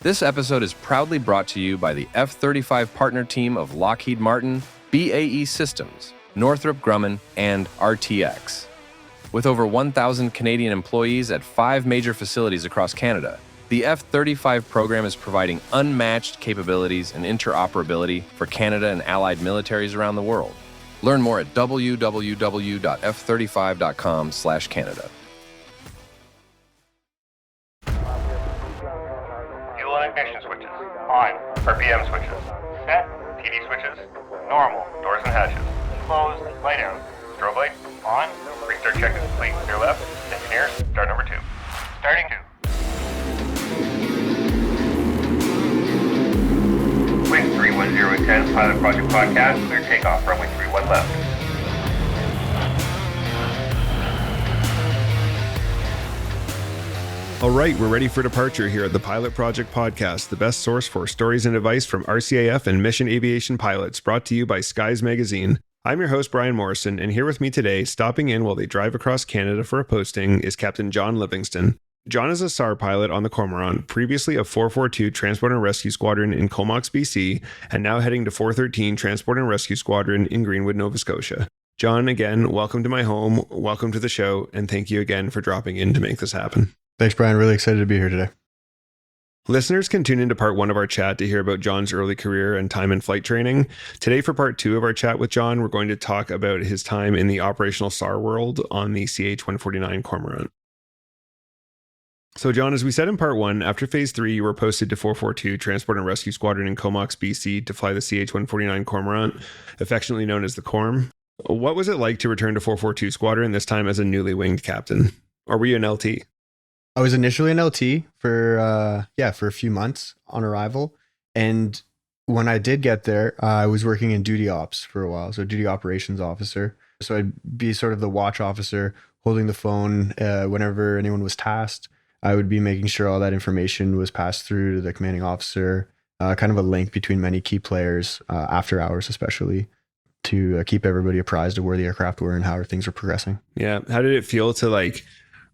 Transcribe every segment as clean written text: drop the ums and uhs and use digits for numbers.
This episode is proudly brought to you by the F-35 partner team of Lockheed Martin, BAE Systems, Northrop Grumman, and RTX. With over 1,000 Canadian employees at 5 major facilities across Canada, the F-35 program is providing unmatched capabilities and interoperability for Canada and allied militaries around the world. Learn more at www.f35.com/Canada. Fuel and ignition switches on. RPM switches set. TD switches normal. Doors and hatches closed. Lay down. Strobe light on. Restart check is complete. Clear left. Engineers, start number 2. Starting 2. Wind 310, Pilot Project Podcast, clear takeoff, runway 31 left. All right, we're ready for departure here at the Pilot Project Podcast, the best source for stories and advice from RCAF and mission aviation pilots, brought to you by Skies Magazine. I'm your host, Brian Morrison, and here with me today, stopping in while they drive across Canada for a posting, is Captain John Livingston. John is a SAR pilot on the Cormorant, previously of 442 Transport and Rescue Squadron in Comox, BC, and now heading to 413 Transport and Rescue Squadron in Greenwood, Nova Scotia. John, again, welcome to my home, welcome to the show, and thank you again for dropping in to make this happen. Thanks, Brian. Really excited to be here today. Listeners can tune into part 1 of our chat to hear about John's early career and time in flight training. Today, for part 2 of our chat with John, we're going to talk about his time in the operational SAR world on the CH-149 Cormorant. So, John, as we said in part 1, after phase 3, you were posted to 442 Transport and Rescue Squadron in Comox, BC to fly the CH-149 Cormorant, affectionately known as the Corm. What was it like to return to 442 Squadron, this time as a newly winged captain? Or were you an LT? I was initially an LT for a few months on arrival. And when I did get there, I was working in duty ops for a while. So duty operations officer. So I'd be sort of the watch officer holding the phone whenever anyone was tasked. I would be making sure all that information was passed through to the commanding officer, kind of a link between many key players, after hours especially, to keep everybody apprised of where the aircraft were and how things were progressing. Yeah. How did it feel to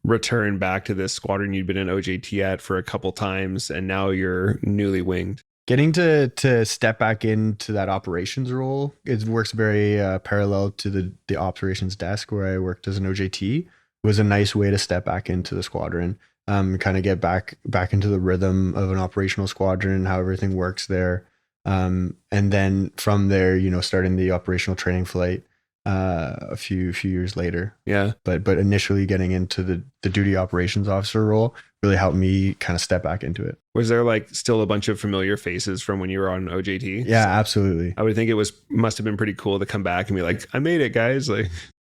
return back to this squadron you'd been in OJT at for a couple times and now you're newly winged? Getting to step back into that operations role, it works very parallel to the operations desk where I worked as an OJT. It was a nice way to step back into the squadron. Kind of get back into the rhythm of an operational squadron, how everything works there. And then from there, starting the operational training flight a few years later. Yeah. But initially getting into the duty operations officer role really helped me kind of step back into it. Was there still a bunch of familiar faces from when you were on OJT? Yeah, absolutely. I would think it must have been pretty cool to come back and be like, I made it, guys.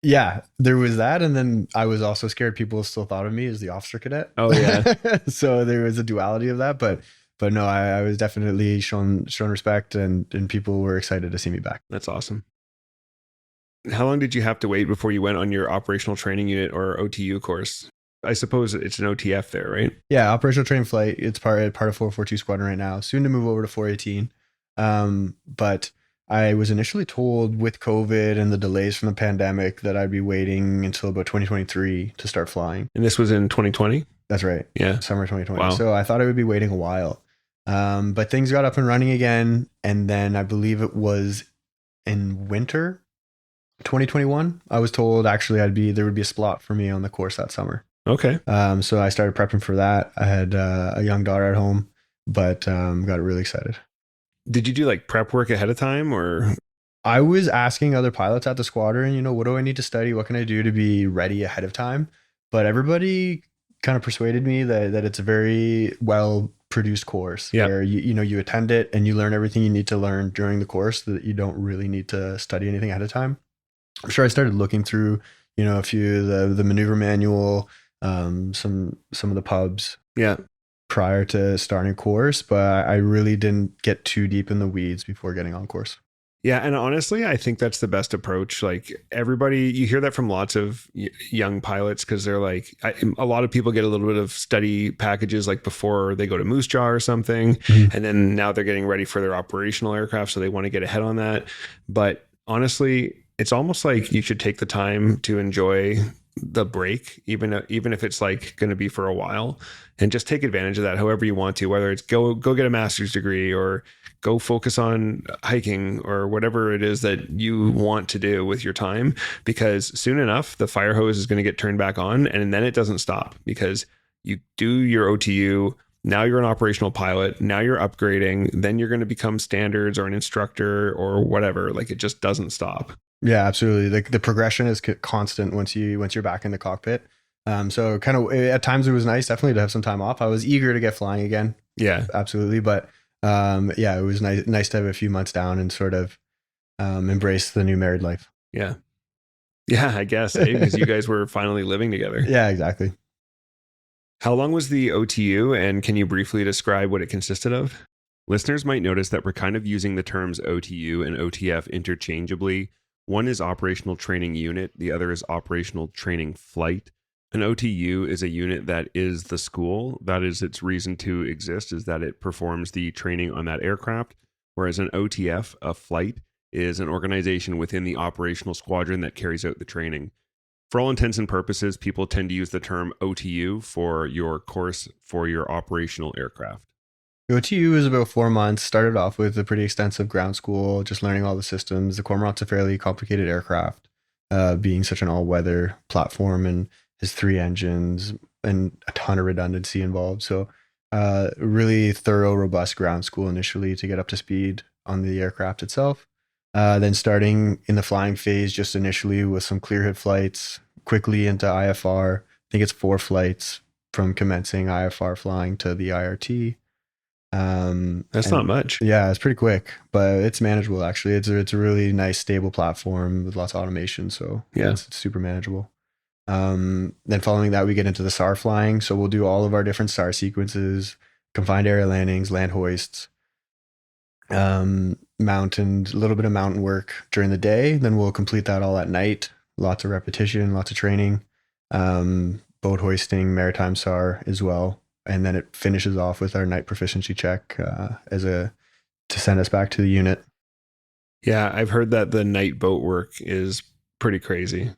Yeah, there was that. And then I was also scared people still thought of me as the officer cadet. Oh, yeah. So there was a duality of that. But no, I was definitely shown respect and people were excited to see me back. That's awesome. How long did you have to wait before you went on your operational training unit or OTU course? I suppose it's an OTF there, right? Yeah, operational training flight. It's part of 442 Squadron right now. Soon to move over to 418. But I was initially told with COVID and the delays from the pandemic that I'd be waiting until about 2023 to start flying. And this was in 2020? That's right. Yeah. Summer 2020. Wow. So I thought I would be waiting a while. But things got up and running again. And then I believe it was in winter 2021. I was told actually there would be a slot for me on the course that summer. Okay. So I started prepping for that. I had a young daughter at home, but got really excited. Did you do prep work ahead of time or? I was asking other pilots at the squadron, what do I need to study? What can I do to be ready ahead of time? But everybody kind of persuaded me that it's a very well produced course where you attend it and you learn everything you need to learn during the course, so that you don't really need to study anything ahead of time. I'm sure I started looking through, a few of the maneuver manual, some of the pubs. Yeah. Prior to starting course, but I really didn't get too deep in the weeds before getting on course. Yeah. And honestly, I think that's the best approach. Everybody, you hear that from lots of young pilots because they're a lot of people get a little bit of study packages before they go to Moose Jaw or something. Mm-hmm. And then now they're getting ready for their operational aircraft. So they want to get ahead on that. But honestly, it's almost like you should take the time to enjoy the break, even if it's like going to be for a while, and just take advantage of that however you want to, whether it's go get a master's degree or go focus on hiking or whatever it is that you want to do with your time, because soon enough the fire hose is going to get turned back on, and then it doesn't stop because you do your OTU. Now you're an operational pilot. Now you're upgrading. Then you're going to become standards or an instructor or whatever. Like, it just doesn't stop. Yeah, absolutely. The progression is constant once you're back in the cockpit. So kind of at times it was nice, definitely, to have some time off. I was eager to get flying again. Yeah, absolutely. But yeah, it was nice to have a few months down and sort of embrace the new married life. Yeah, I guess, because you guys were finally living together. Yeah, exactly. How long was the OTU, and can you briefly describe what it consisted of? Listeners might notice that we're kind of using the terms OTU and OTF interchangeably. One is operational training unit, the other is operational training flight. An OTU is a unit that is the school. That is its reason to exist, is that it performs the training on that aircraft. Whereas an OTF, a flight, is an organization within the operational squadron that carries out the training. For all intents and purposes, people tend to use the term OTU for your course for your operational aircraft. The OTU is about 4 months. Started off with a pretty extensive ground school, just learning all the systems. The Cormorant's a fairly complicated aircraft, being such an all-weather platform and has 3 engines and a ton of redundancy involved. So really thorough, robust ground school initially to get up to speed on the aircraft itself. Then starting in the flying phase, just initially with some clear hit flights, quickly into IFR. I think it's 4 flights from commencing IFR flying to the IRT. That's not much. Yeah, it's pretty quick, but it's manageable actually. It's a really nice, stable platform with lots of automation. So yeah, it's super manageable. Then following that, we get into the SAR flying. So we'll do all of our different SAR sequences, confined area landings, land hoists, mountain, a little bit of mountain work during the day. Then we'll complete that all at night. Lots of repetition, lots of training, boat hoisting, maritime SAR as well. And then it finishes off with our night proficiency check to send us back to the unit. Yeah, I've heard that the night boat work is pretty crazy.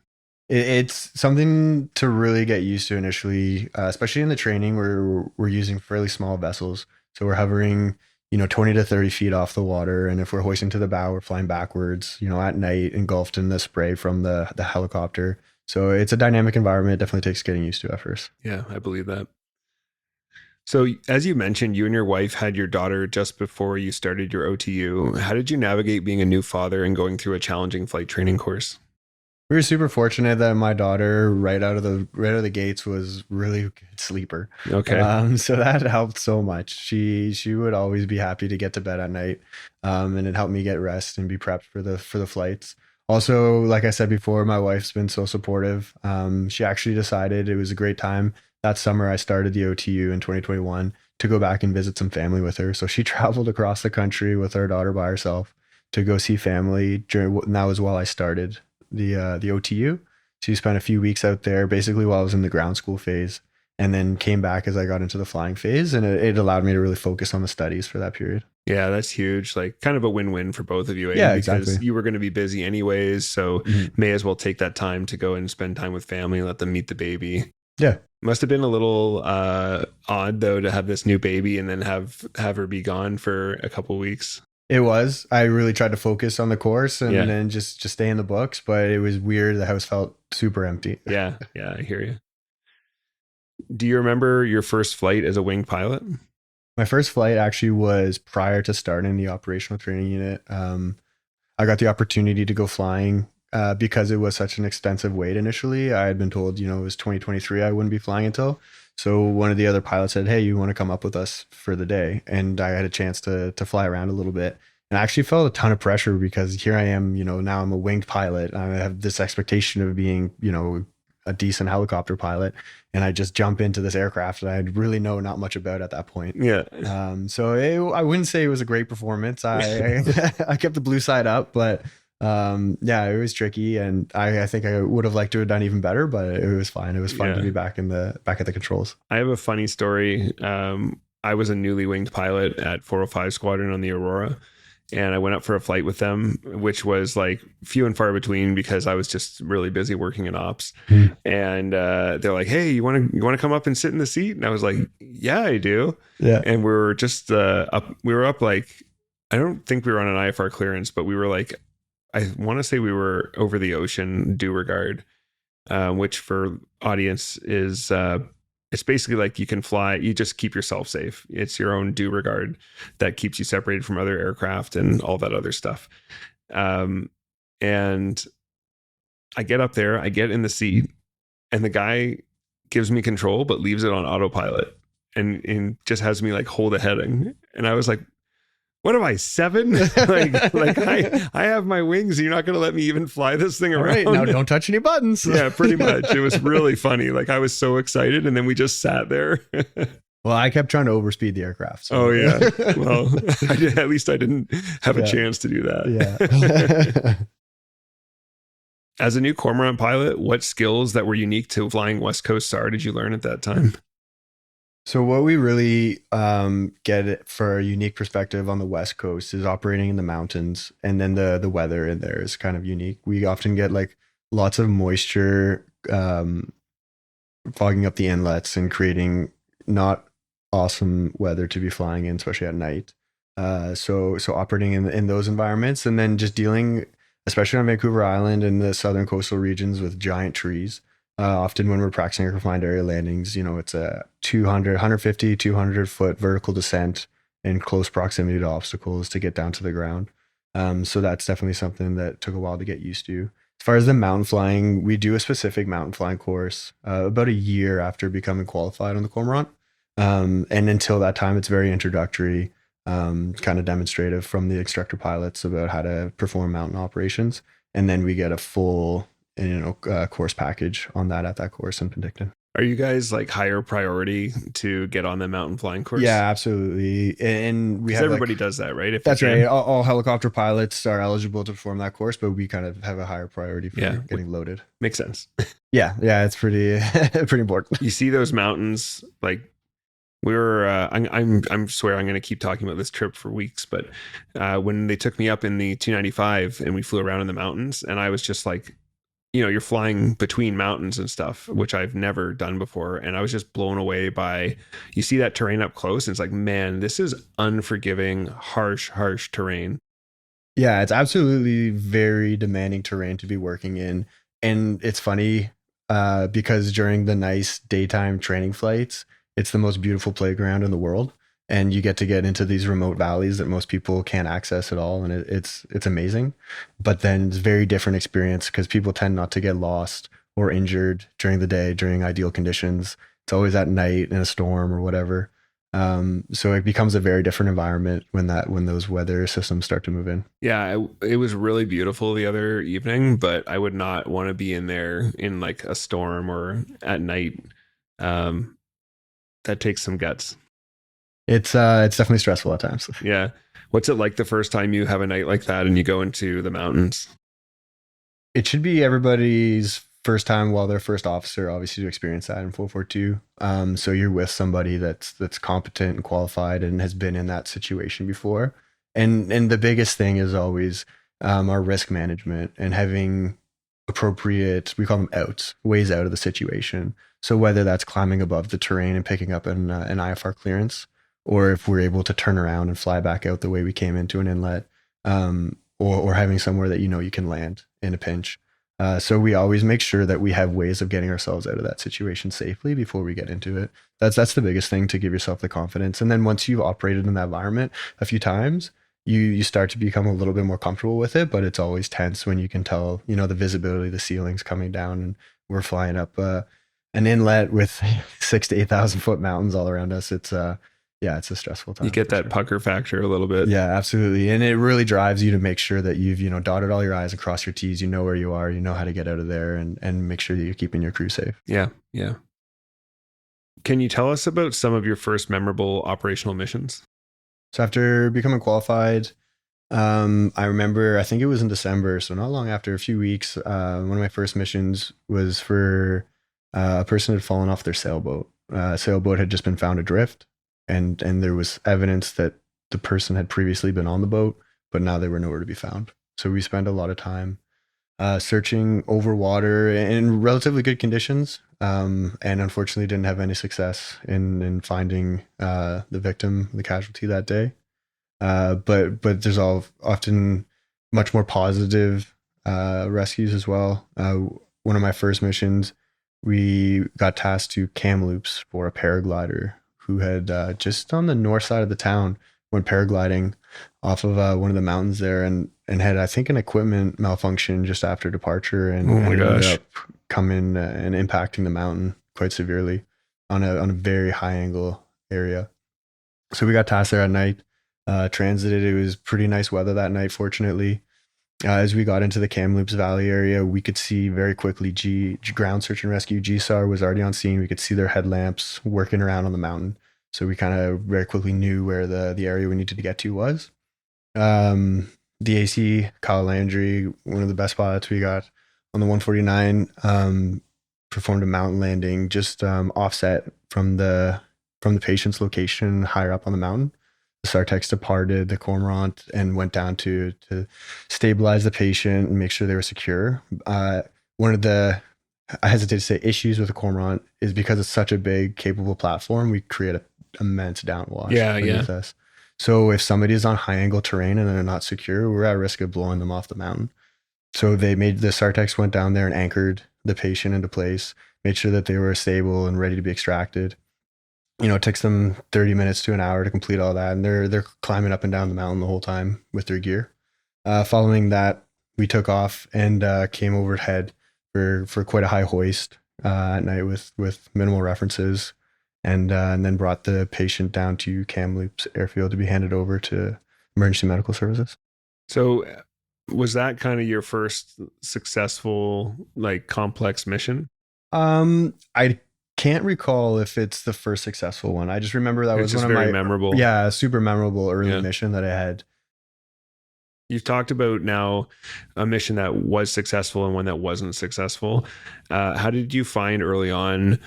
It's something to really get used to initially, especially in the training where we're using fairly small vessels. So we're hovering, 20 to 30 feet off the water. And if we're hoisting to the bow, we're flying backwards, at night, engulfed in the spray from the helicopter. So it's a dynamic environment. It definitely takes getting used to at first. Yeah, I believe that. So as you mentioned, you and your wife had your daughter just before you started your OTU. How did you navigate being a new father and going through a challenging flight training course? We were super fortunate that my daughter right out of the gates was really a good sleeper. Okay. So that helped so much. She would always be happy to get to bed at night. And it helped me get rest and be prepped for the flights. Also, like I said before, my wife's been so supportive. She actually decided it was a great time. That summer, I started the OTU in 2021 to go back and visit some family with her. So she traveled across the country with our daughter by herself to go see family. And that was while I started the OTU. She spent a few weeks out there, basically while I was in the ground school phase, and then came back as I got into the flying phase. And it allowed me to really focus on the studies for that period. Yeah, that's huge. Like kind of a win-win for both of you. Yeah, because exactly. You were going to be busy anyways. So may as well take that time to go and spend time with family, let them meet the baby. Yeah. Must have been a little odd though to have this new baby and then have her be gone for a couple of weeks. It was. I really tried to focus on the course and then just stay in the books, but it was weird. The house felt super empty. Yeah, I hear you. Do you remember your first flight as a wing pilot? My first flight actually was prior to starting the operational training unit. I got the opportunity to go flying because it was such an extensive wait initially. I had been told, it was 2023 I wouldn't be flying until. So one of the other pilots said, hey, you want to come up with us for the day? And I had a chance to fly around a little bit. And I actually felt a ton of pressure because here I am, now I'm a winged pilot. I have this expectation of being, a decent helicopter pilot. And I just jump into this aircraft that I really know not much about at that point. Yeah. So I wouldn't say it was a great performance. I kept the blue side up, but it was tricky, and I think I would have liked to have done even better, but it was fine. It was fun to be back at the controls. I have a funny story. I was a newly winged pilot at 405 Squadron on the Aurora, And I went up for a flight with them, which was like few and far between because I was just really busy working in ops. And they're like, "Hey, you want to come up and sit in the seat?" And I was like, "Yeah, I do." Yeah. And we were just up. We were up like, I don't think we were on an IFR clearance, but we were like, I want to say we were over the ocean due regard, which for audience is it's basically like you can fly, you just keep yourself safe. It's your own due regard that keeps you separated from other aircraft and all that other stuff. And I get up there, I get in the seat, and the guy gives me control, but leaves it on autopilot and just has me like hold a heading. And I was like, what am I, 7? like I have my wings. And you're not going to let me even fly this thing around. All right, now don't touch any buttons. Yeah, pretty much. It was really funny. Like I was so excited, and then we just sat there. Well, I kept trying to overspeed the aircraft. So. Oh yeah. Well, at least I didn't have a chance to do that. Yeah. As a new Cormorant pilot, what skills that were unique to flying West Coast SAR did you learn at that time? So what we really get it for a unique perspective on the West Coast is operating in the mountains, and then the weather in there is kind of unique. We often get like lots of moisture fogging up the inlets and creating not awesome weather to be flying in, especially at night. So operating in those environments, and then just dealing, especially on Vancouver Island and the southern coastal regions, with giant trees. Often when we're practicing our confined area landings, it's a 150, 200 foot vertical descent in close proximity to obstacles to get down to the ground. So that's definitely something that took a while to get used to. As far as the mountain flying, we do a specific mountain flying course about a year after becoming qualified on the Cormorant. And until that time, it's very introductory, kind of demonstrative from the instructor pilots about how to perform mountain operations. And then we get a full course package on that at that course in Penticton. Are you guys like higher priority to get on the mountain flying course? Yeah, absolutely. And we have everybody does that, right? If that's right. All helicopter pilots are eligible to perform that course, but we kind of have a higher priority for getting loaded. Makes sense. Yeah, it's pretty important. You see those mountains, like we were. I'm swear I'm going to keep talking about this trip for weeks, but when they took me up in the 295 and we flew around in the mountains, and I was just like, you're flying between mountains and stuff, which I've never done before. And I was just blown away by, you see that terrain up close, and it's like, man, this is unforgiving, harsh terrain. Yeah, it's absolutely very demanding terrain to be working in. And it's funny because during the nice daytime training flights, it's the most beautiful playground in the world. And you get to get into these remote valleys that most people can't access at all. And it's amazing. But then it's a very different experience because people tend not to get lost or injured during the day, during ideal conditions. It's always at night in a storm or whatever. So it becomes a very different environment when those weather systems start to move in. Yeah, it was really beautiful the other evening, but I would not want to be in there in like a storm or at night. That takes some guts. It's definitely stressful at times. Yeah. What's it like the first time you have a night like that and you go into the mountains? It should be everybody's first time while they're first officer, obviously, to experience that in 442. So you're with somebody that's competent and qualified and has been in that situation before. And the biggest thing is always our risk management and having appropriate, we call them outs, ways out of the situation. So whether that's climbing above the terrain and picking up an IFR clearance, or if we're able to turn around and fly back out the way we came into an inlet, or having somewhere that you can land in a pinch. So we always make sure that we have ways of getting ourselves out of that situation safely before we get into it. That's the biggest thing, to give yourself the confidence. And then once you've operated in that environment a few times, you start to become a little bit more comfortable with it, but it's always tense when you can tell, the visibility, the ceilings coming down, and we're flying up an inlet with 6,000 to 8,000 foot mountains all around us. It's a stressful time. You get that pucker factor a little bit. Yeah, absolutely. And it really drives you to make sure that you've, dotted all your I's and crossed your T's. You know where you are, you know how to get out of there, and make sure that you're keeping your crew safe. Yeah. Yeah. Can you tell us about some of your first memorable operational missions? So after becoming qualified, I remember, I think it was in December, so not long after, a few weeks, one of my first missions was for a person had fallen off their sailboat. Sailboat had just been found adrift, and there was evidence that the person had previously been on the boat, but now they were nowhere to be found. So we spent a lot of time searching over water in relatively good conditions, and unfortunately didn't have any success in finding the victim, the casualty that day. But there's often much more positive rescues as well. One of my first missions, we got tasked to cam loops for a paraglider who had just on the north side of the town went paragliding off of one of the mountains there, and had, I think, an equipment malfunction just after departure, and, Oh my and ended gosh. up coming and impacting the mountain quite severely on a very high angle area. So we got tasked there at night, transited. It was pretty nice weather that night, fortunately. As we got into the Kamloops Valley area, we could see very quickly ground search and rescue GSAR was already on scene. We could see their headlamps working around on the mountain. So we kind of very quickly knew where the area we needed to get to was. The AC, Kyle Landry, one of the best pilots we got on the 149, performed a mountain landing just offset from the patient's location higher up on the mountain. The Sartex departed the Cormorant and went down to stabilize the patient and make sure they were secure. One of the, I hesitate to say, issues with the Cormorant is because it's such a big, capable platform, we create an immense downwash underneath us. So if somebody is on high angle terrain and they're not secure, we're at risk of blowing them off the mountain. So the Sartex went down there and anchored the patient into place, made sure that they were stable and ready to be extracted. It takes them 30 minutes to an hour to complete all that, and they're climbing up and down the mountain the whole time with their gear. Following that, we took off and came overhead for quite a high hoist at night with minimal references, and then brought the patient down to Kamloops Airfield to be handed over to emergency medical services. So was that kind of your first successful, like, complex mission? I can't recall if it's the first successful one. I just remember that was one of my memorable. Yeah, super memorable early mission that I had. You've talked about now a mission that was successful and one that wasn't successful. How did you find early on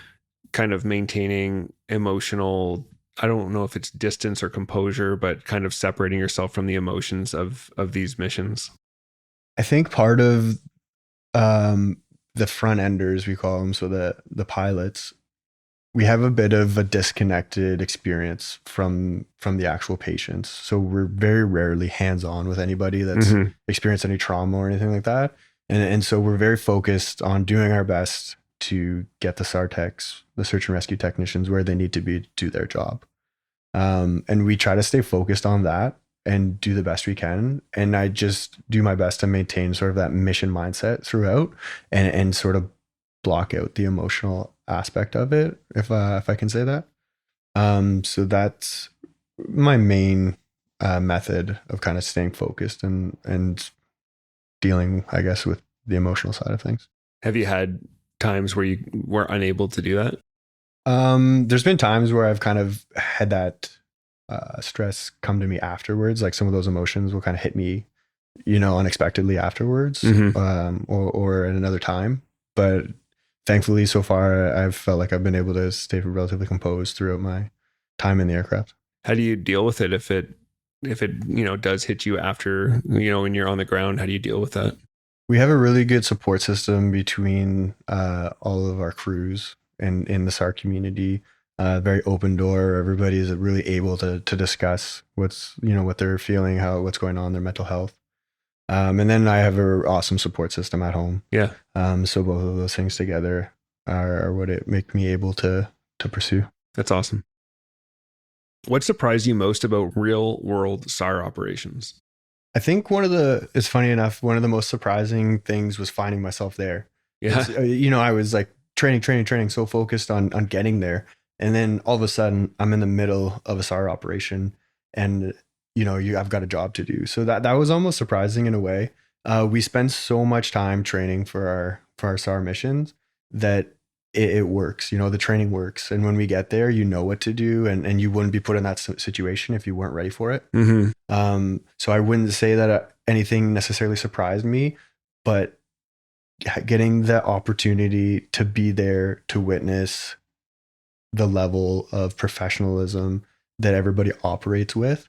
kind of maintaining emotional, I don't know if it's distance or composure, but kind of separating yourself from the emotions of these missions? I think part of the front enders, we call them, so the pilots, we have a bit of a disconnected experience from the actual patients. So we're very rarely hands-on with anybody that's experienced any trauma or anything like that. And so we're very focused on doing our best to get the SARTECs, the search and rescue technicians, where they need to be to do their job. And we try to stay focused on that and do the best we can. And I just do my best to maintain sort of that mission mindset throughout and sort of block out the emotional aspect of it, if I can say that. So that's my main method of kind of staying focused and dealing, I guess, with the emotional side of things. Have you had times where you were unable to do that? There's been times where I've kind of had that stress come to me afterwards. Like some of those emotions will kind of hit me, unexpectedly afterwards, or at another time. But thankfully, so far, I've felt like I've been able to stay relatively composed throughout my time in the aircraft. How do you deal with it if it does hit you after, when you're on the ground? How do you deal with that? We have a really good support system between all of our crews and in the SAR community. Very open door. Everybody is really able to discuss what they're feeling, what's going on, their mental health. And then I have an awesome support system at home. Yeah. So both of those things together are what it make me able to pursue. That's awesome. What surprised you most about real world SAR operations? I think it's funny enough, one of the most surprising things was finding myself there. Yeah. I was like training, so focused on getting there. And then all of a sudden I'm in the middle of a SAR operation and I've got a job to do. So that was almost surprising in a way. We spend so much time training for our SAR missions that it works. The training works. And when we get there, you know what to do, and you wouldn't be put in that situation if you weren't ready for it. So I wouldn't say that anything necessarily surprised me, but getting the opportunity to be there to witness the level of professionalism that everybody operates with,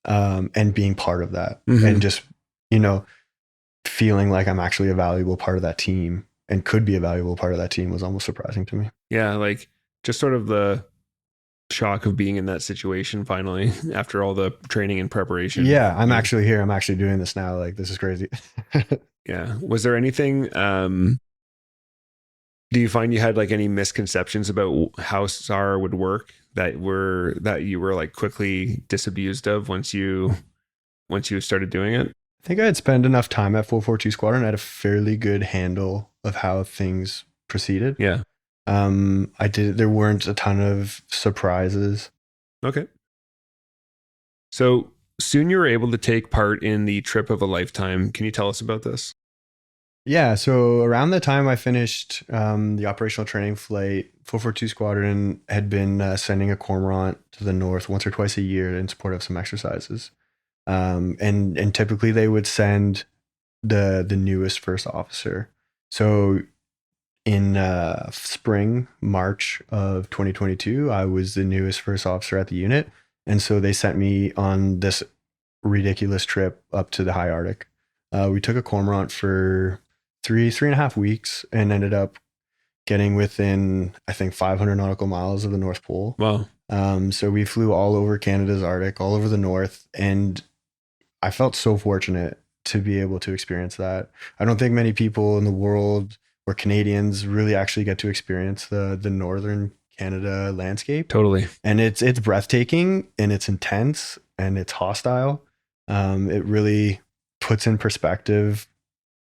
and being part of that, Mhm. and just, you know, feeling like I'm actually a valuable part of that team and could be a valuable part of that team was almost surprising to me. Yeah, like just sort of the shock of being in that situation finally after all the training and preparation. Yeah, I'm actually here. I'm actually doing this now. Like, this is crazy. Yeah. Was there anything, do you find you had like any misconceptions about how SAR would work that you were like quickly disabused of once you started doing it? I think I had spent enough time at 442 Squadron. I had a fairly good handle of how things proceeded. Yeah. There weren't a ton of surprises. Okay. So soon you were able to take part in the trip of a lifetime. Can you tell us about this? Yeah, so around the time I finished the operational training flight, 442 Squadron had been sending a Cormorant to the north once or twice a year in support of some exercises. And typically they would send the newest first officer. So in spring, March of 2022, I was the newest first officer at the unit. And so they sent me on this ridiculous trip up to the high Arctic. We took a Cormorant for three and a half weeks and ended up getting within, I think, 500 nautical miles of the North Pole. Wow. So we flew all over Canada's Arctic, all over the North, and I felt so fortunate to be able to experience that. I don't think many people in the world or Canadians really actually get to experience the northern Canada landscape. Totally. And it's breathtaking, and it's intense, and it's hostile. It really puts in perspective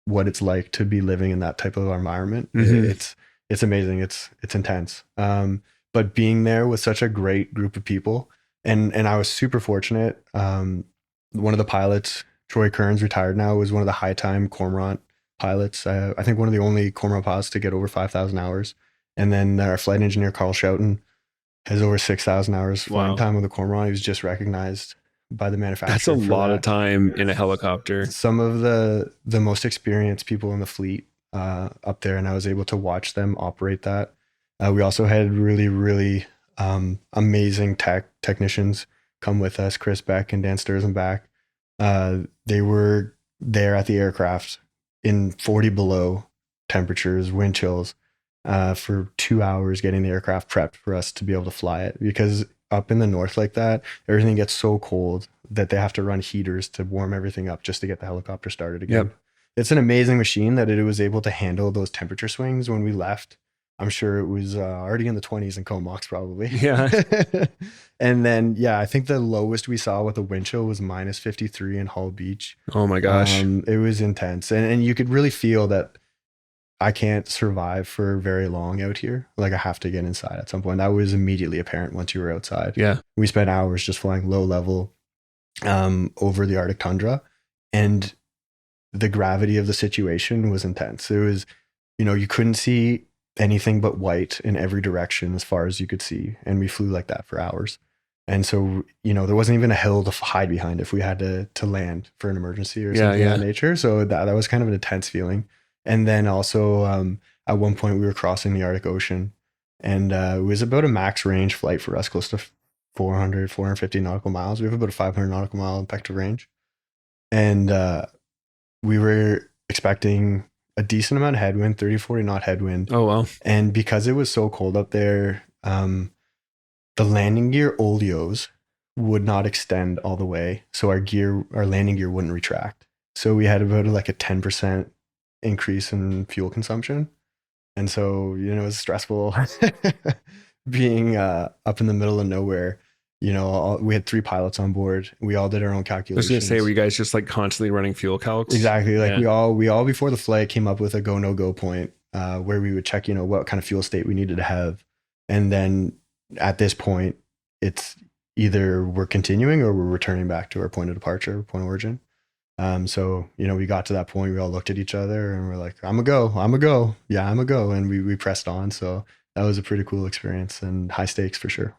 what it's like to be living in that type of environment. Mhm. It's amazing. It's intense. But being there with such a great group of people, and I was super fortunate. One of the pilots, Troy Kearns, retired now, was one of the high time Cormorant pilots. I think one of the only Cormorant pilots to get over 5,000 hours. And then our flight engineer, Carl Schouten, has over 6,000 hours flying Wow. time with the Cormorant. He was just recognized by the manufacturer. That's a for lot that. of time in a helicopter. Some of the most experienced people in the fleet up there, and I was able to watch them operate that. We also had really amazing technicians come with us, Chris Beck and Dan Sturzenbach. They were there at the aircraft in 40 below temperatures, wind chills, for 2 hours, getting the aircraft prepped for us to be able to fly it. Because up in the north like that, everything gets so cold that they have to run heaters to warm everything up just to get the helicopter started again. Yep. It's an amazing machine that it was able to handle those temperature swings when we left. I'm sure it was already in the 20s in Comox probably. Yeah. And then, I think the lowest we saw with a wind chill was minus 53 in Hull Beach. Oh my gosh. It was intense. And you could really feel that I can't survive for very long out here. Like, I have to get inside at some point. That was immediately apparent once you were outside. Yeah. We spent hours just flying low level over the Arctic tundra, and the gravity of the situation was intense. It was, you couldn't see anything but white in every direction as far as you could see. And we flew like that for hours. And so, there wasn't even a hill to hide behind if we had to land for an emergency or something of that nature. So that was kind of an intense feeling. And then also at one point we were crossing the Arctic Ocean, and it was about a max range flight for us, close to 450 nautical miles. We have about a 500 nautical mile effective range. And we were expecting a decent amount of headwind, 30, 40 knot headwind. Oh, wow. And because it was so cold up there, the landing gear oleos would not extend all the way. So our landing gear wouldn't retract. So we had about like a 10% increase in fuel consumption. And so, it was stressful being up in the middle of nowhere. We had 3 pilots on board. We all did our own I was calculations. going to say, were you guys just like constantly running fuel calcs? Exactly. Like we all before the flight came up with a go, no go point, where we would check, what kind of fuel state we needed to have. And then at this point, it's either we're continuing or we're returning back to our point of departure, point of origin. So, we got to that point, we all looked at each other and we're like, I'm a go. Yeah, I'm a go. And we pressed on. So that was a pretty cool experience and high stakes for sure.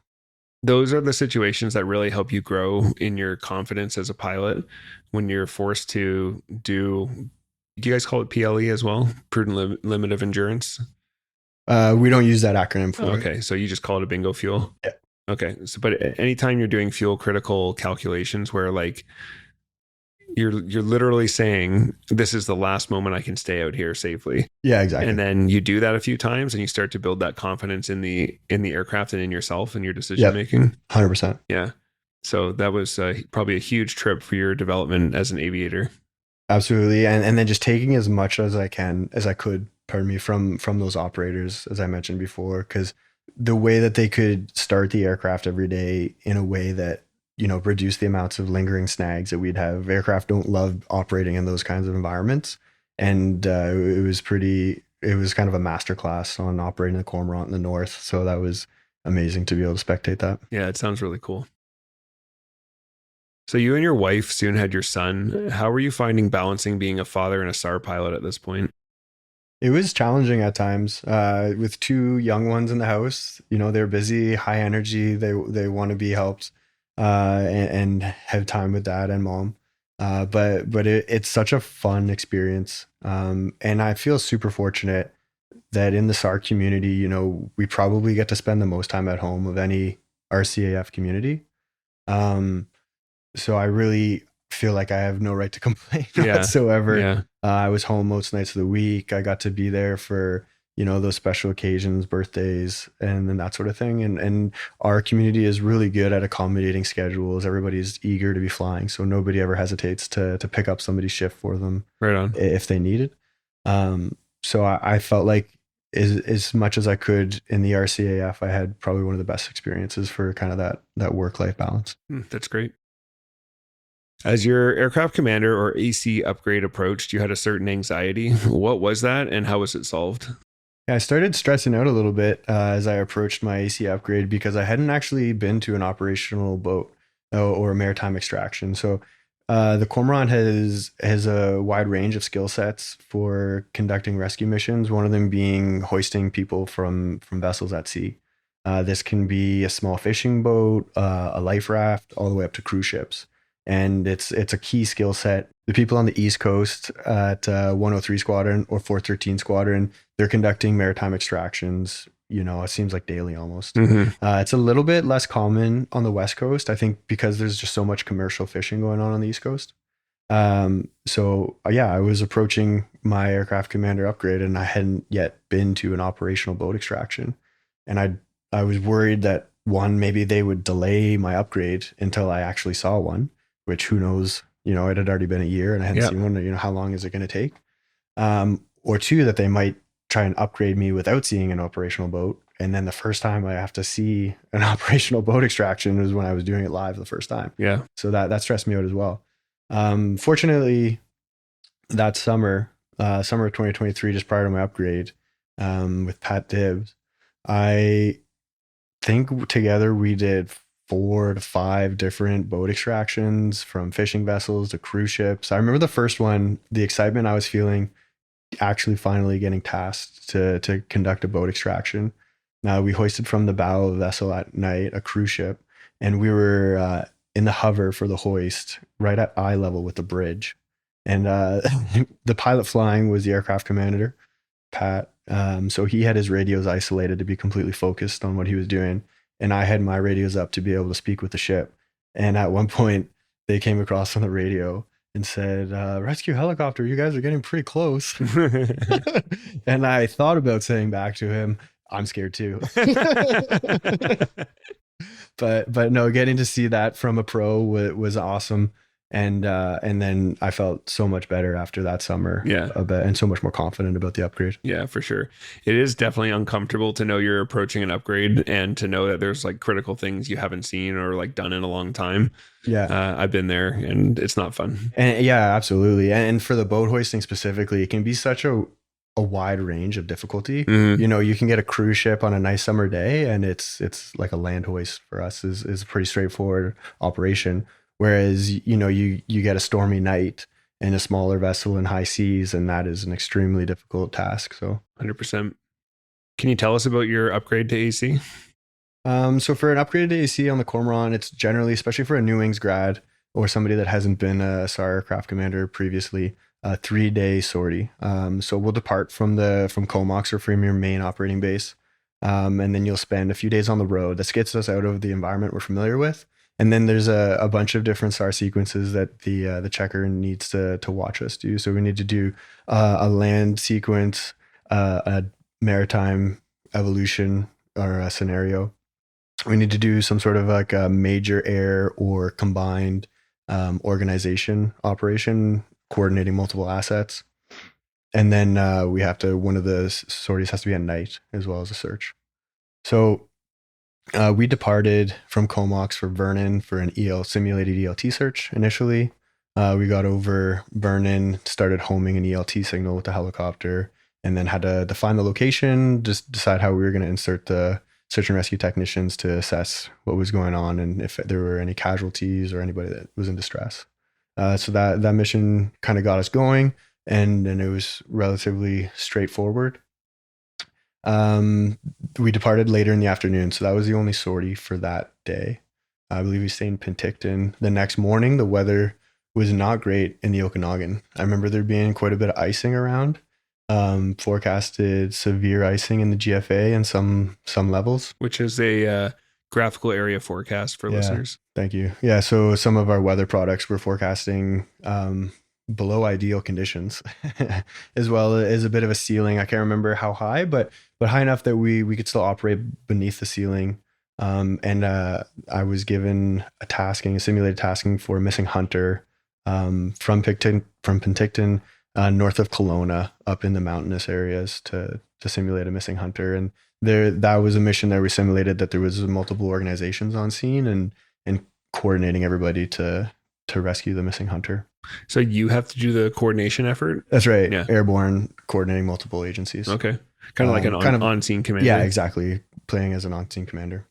Those are the situations that really help you grow in your confidence as a pilot when you're forced to do you guys call it PLE as well? Prudent limit of endurance? We don't use that acronym for it. Okay. So you just call it a bingo fuel? Yeah. Okay. So, but anytime you're doing fuel critical calculations where like you're literally saying this is the last moment I can stay out here safely. Yeah, exactly. And then you do that a few times and you start to build that confidence in the aircraft and in yourself and your decision making. 100%. Yeah. So that was probably a huge trip for your development as an aviator. Absolutely. And then just taking as much as I could, pardon me, from those operators, as I mentioned before, because the way that they could start the aircraft every day in a way that, you know, reduce the amounts of lingering snags that we'd have. Aircraft don't love operating in those kinds of environments. And it was kind of a masterclass on operating the Cormorant in the north. So that was amazing to be able to spectate that. Yeah, it sounds really cool. So you and your wife soon had your son. How were you finding balancing being a father and a SAR pilot at this point? It was challenging at times with two young ones in the house. You know, they're busy, high energy. They want to be helped and have time with dad and mom. But it's such a fun experience. And I feel super fortunate that in the SAR community, you know, we probably get to spend the most time at home of any RCAF community. So I really feel like I have no right to complain whatsoever. Yeah. I was home most nights of the week. I got to be there for, you know, those special occasions, birthdays, and then that sort of thing. And our community is really good at accommodating schedules. Everybody's eager to be flying. So nobody ever hesitates to pick up somebody's shift for them right on. If they need it. So I felt like as much as I could in the RCAF, I had probably one of the best experiences for kind of that work-life balance. That's great. As your aircraft commander or AC upgrade approached, you had a certain anxiety. What was that and how was it solved? Yeah, I started stressing out a little bit as I approached my AC upgrade because I hadn't actually been to an operational boat or a maritime extraction. So the Cormorant has a wide range of skill sets for conducting rescue missions, one of them being hoisting people from vessels at sea. This can be a small fishing boat, a life raft, all the way up to cruise ships. And it's a key skill set. The people on the East Coast at 103 Squadron or 413 Squadron, they're conducting maritime extractions, you know, it seems like daily almost. Mm-hmm. It's a little bit less common on the West Coast, I think, because there's just so much commercial fishing going on the East Coast. So I was approaching my aircraft commander upgrade and I hadn't yet been to an operational boat extraction. And I was worried that one, maybe they would delay my upgrade until I actually saw one, which who knows, you know, it had already been a year and I hadn't seen one, you know, how long is it going to take? Or two, that they might try and upgrade me without seeing an operational boat. And then the first time I have to see an operational boat extraction was when I was doing it live the first time. Yeah. So that stressed me out as well. Fortunately, that summer of 2023, just prior to my upgrade, with Pat Dibbs, I think together we did 4 to 5 different boat extractions from fishing vessels to cruise ships. I remember the first one, the excitement I was feeling actually finally getting tasked to conduct a boat extraction. Now we hoisted from the bow of a vessel at night, a cruise ship, and we were in the hover for the hoist right at eye level with the bridge. And the pilot flying was the aircraft commander, Pat. So he had his radios isolated to be completely focused on what he was doing. And I had my radios up to be able to speak with the ship. And at one point they came across on the radio and said, rescue helicopter, you guys are getting pretty close. And I thought about saying back to him, I'm scared too. But no, getting to see that from a pro was awesome. And then I felt so much better after that summer. Yeah. And so much more confident about the upgrade. Yeah, for sure. It is definitely uncomfortable to know you're approaching an upgrade and to know that there's like critical things you haven't seen or like done in a long time. Yeah. I've been there and it's not fun. And yeah, absolutely. And for the boat hoisting specifically, it can be such a wide range of difficulty. Mm-hmm. You know, you can get a cruise ship on a nice summer day and it's like a land hoist for us is a pretty straightforward operation. Whereas, you know, you get a stormy night in a smaller vessel in high seas, and that is an extremely difficult task. So 100%. Can you tell us about your upgrade to AC? So for an upgrade to AC on the Cormorant, it's generally, especially for a new wings grad or somebody that hasn't been a SAR aircraft commander previously, a 3-day sortie. So we'll depart from Comox or from your main operating base. And then you'll spend a few days on the road. This gets us out of the environment we're familiar with. And then there's a bunch of different SAR sequences that the checker needs to watch us do. So we need to do a land sequence, a maritime evolution or a scenario. We need to do some sort of like a major air or combined organization operation, coordinating multiple assets. And then we have to, one of the sorties has to be at night as well as a search. So we departed from Comox for Vernon for an simulated ELT search initially. We got over Vernon, started homing an ELT signal with the helicopter, and then had to define the location, just decide how we were going to insert the search and rescue technicians to assess what was going on and if there were any casualties or anybody that was in distress. So that mission kind of got us going, and it was relatively straightforward. We departed later in the afternoon, so that was the only sortie for that day. I believe we stayed in Penticton. The next morning, the weather was not great in the Okanagan. I remember there being quite a bit of icing around. Forecasted severe icing in the GFA and some levels, which is a graphical area forecast for listeners. Thank you. Yeah, so some of our weather products were forecasting below ideal conditions, as well as a bit of a ceiling. I can't remember how high, but high enough that we could still operate beneath the ceiling. And I was given a simulated tasking for a missing hunter from Penticton, north of Kelowna, up in the mountainous areas to simulate a missing hunter. And that was a mission that we simulated that there was multiple organizations on scene and coordinating everybody to rescue the missing hunter. So you have to do the coordination effort? That's right. Yeah. Airborne, coordinating multiple agencies. Okay. Kind of like an on-scene commander. Yeah, exactly. Playing as an on-scene commander.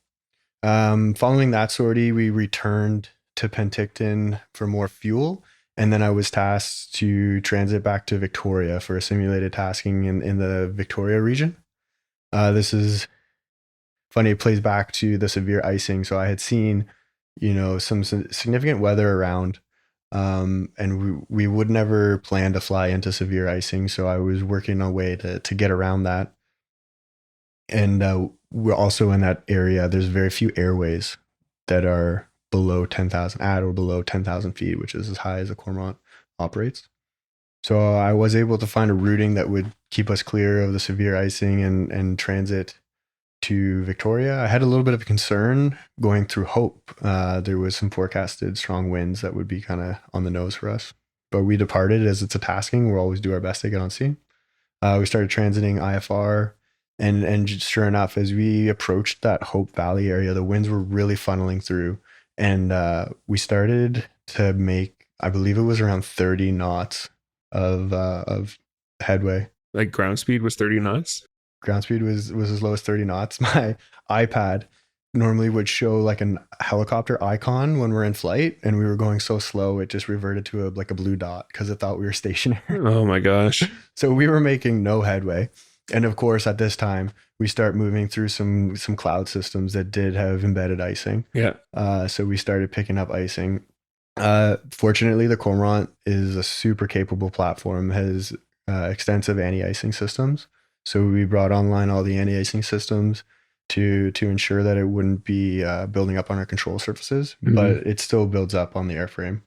Following that sortie, we returned to Penticton for more fuel. And then I was tasked to transit back to Victoria for a simulated tasking in the Victoria region. This is funny. It plays back to the severe icing. So I had seen, some significant weather around, and we would never plan to fly into severe icing. So I was working on a way to get around that. And we're also in that area. There's very few airways that are below 10,000 at or below 10,000 feet, which is as high as a Cormorant operates. So I was able to find a routing that would keep us clear of the severe icing and transit to Victoria. I had a little bit of a concern going through Hope. There was some forecasted strong winds that would be kind of on the nose for us, but we departed as it's a tasking. We'll always do our best to get on scene. We started transiting IFR. And sure enough, as we approached that Hope Valley area, the winds were really funneling through. And we started to make, I believe it was around 30 knots of headway. Like ground speed was 30 knots? Ground speed was as low as 30 knots. My iPad normally would show like a helicopter icon when we're in flight, and we were going so slow it just reverted to a blue dot because it thought we were stationary. Oh my gosh. So we were making no headway. And of course, at this time, we start moving through some cloud systems that did have embedded icing. Yeah. So we started picking up icing. Fortunately, the Cormorant is a super capable platform, has extensive anti-icing systems. So we brought online all the anti-icing systems to ensure that it wouldn't be building up on our control surfaces, but it still builds up on the airframe.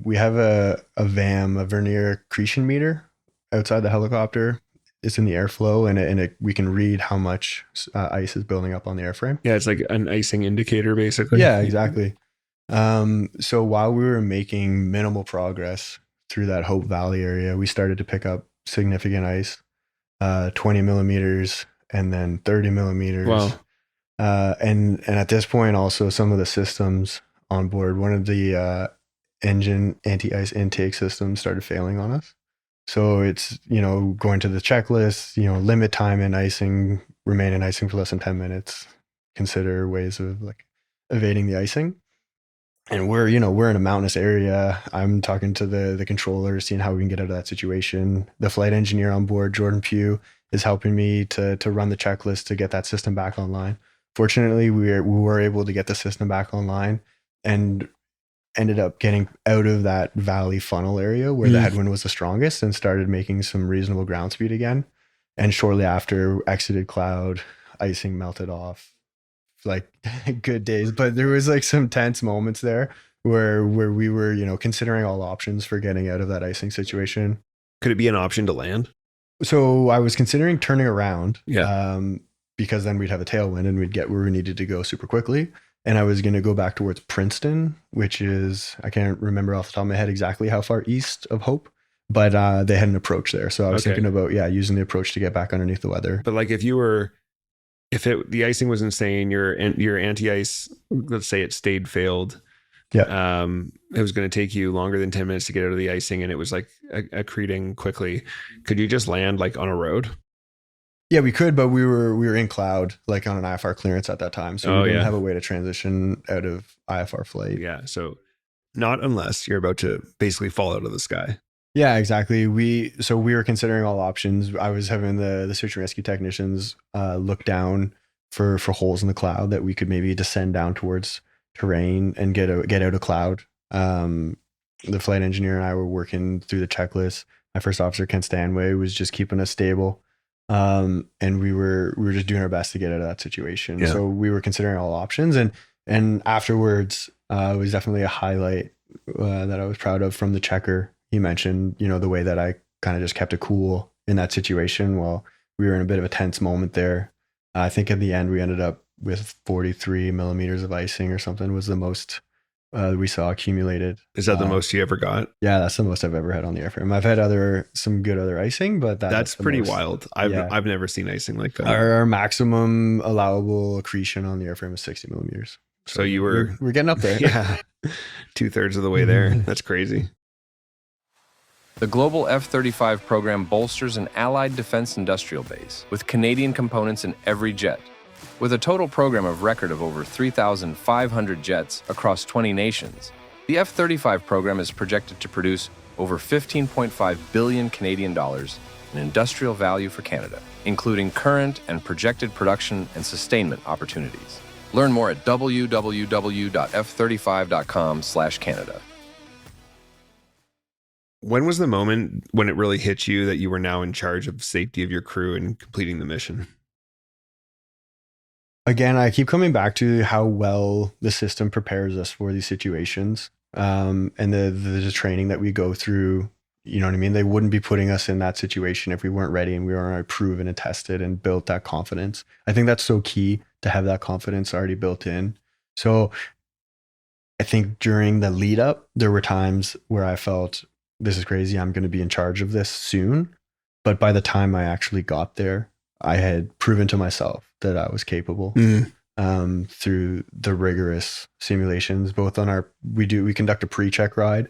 We have a VAM, a vernier accretion meter, outside the helicopter. It's in the airflow, and we can read how much ice is building up on the airframe. Yeah, it's like an icing indicator, basically. Yeah, exactly. So while we were making minimal progress through that Hope Valley area, we started to pick up significant ice, 20 millimeters and then 30 millimeters. Wow. And at this point, also some of the systems on board, one of the engine anti-ice intake systems started failing on us. So it's, going to the checklist, limit time in icing, remain in icing for less than 10 minutes, consider ways of like evading the icing. And we're in a mountainous area. I'm talking to the controller, seeing how we can get out of that situation. The flight engineer on board, Jordan Pugh, is helping me to run the checklist to get that system back online. Fortunately, we were able to get the system back online and ended up getting out of that valley funnel area where the headwind was the strongest and started making some reasonable ground speed again. And shortly after, exited cloud, icing melted off, like good days. But there was like some tense moments there where we were, you know, considering all options for getting out of that icing situation. Could it be an option to land? So I was considering turning around, Yeah. because then we'd have a tailwind and we'd get where we needed to go super quickly. And I was going to go back towards Princeton, which is, I can't remember off the top of my head exactly how far east of Hope, but they had an approach there. So I was thinking about, using the approach to get back underneath the weather. But like if the icing was insane, your anti-ice, let's say it stayed failed. Yeah. It was going to take you longer than 10 minutes to get out of the icing, and it was like accreting quickly. Could you just land like on a road? Yeah, we could, but we were in cloud, like on an IFR clearance at that time. So we didn't have a way to transition out of IFR flight. Yeah. So not unless you're about to basically fall out of the sky. Yeah, exactly. We were considering all options. I was having the search and rescue technicians look down for holes in the cloud that we could maybe descend down towards terrain and get out of cloud. The flight engineer and I were working through the checklist. My first officer, Kent Stanway, was just keeping us stable. And we were just doing our best to get out of that situation. Yeah. So we were considering all options, and afterwards, it was definitely a highlight that I was proud of from the checker. He mentioned, you know, the way that I kind of just kept it cool in that situation while we were in a bit of a tense moment there. I think in the end, we ended up with 43 millimeters of icing or something was the most we saw accumulated. Is that the most you ever got? Yeah, that's the most I've ever had on the airframe. I've had some good other icing, but that's pretty most wild. I've never seen icing like that. Our maximum allowable accretion on the airframe is 60 millimeters. So you were we're getting up there. Yeah, 2/3 of the way there. That's crazy. The global F-35 program bolsters an allied defense industrial base with Canadian components in every jet. With a total program of record of over 3,500 jets across 20 nations, the F-35 program is projected to produce over 15.5 billion Canadian dollars in industrial value for Canada, including current and projected production and sustainment opportunities. Learn more at www.f35.com/Canada. When was the moment when it really hit you that you were now in charge of safety of your crew and completing the mission? Again, I keep coming back to how well the system prepares us for these situations, and the training that we go through. You know what I mean? They wouldn't be putting us in that situation if we weren't ready and we weren't proven and tested and built that confidence. I think that's so key to have that confidence already built in. So I think during the lead up, there were times where I felt, this is crazy, I'm going to be in charge of this soon. But by the time I actually got there, I had proven to myself that I was capable through the rigorous simulations, both on we conduct a pre-check ride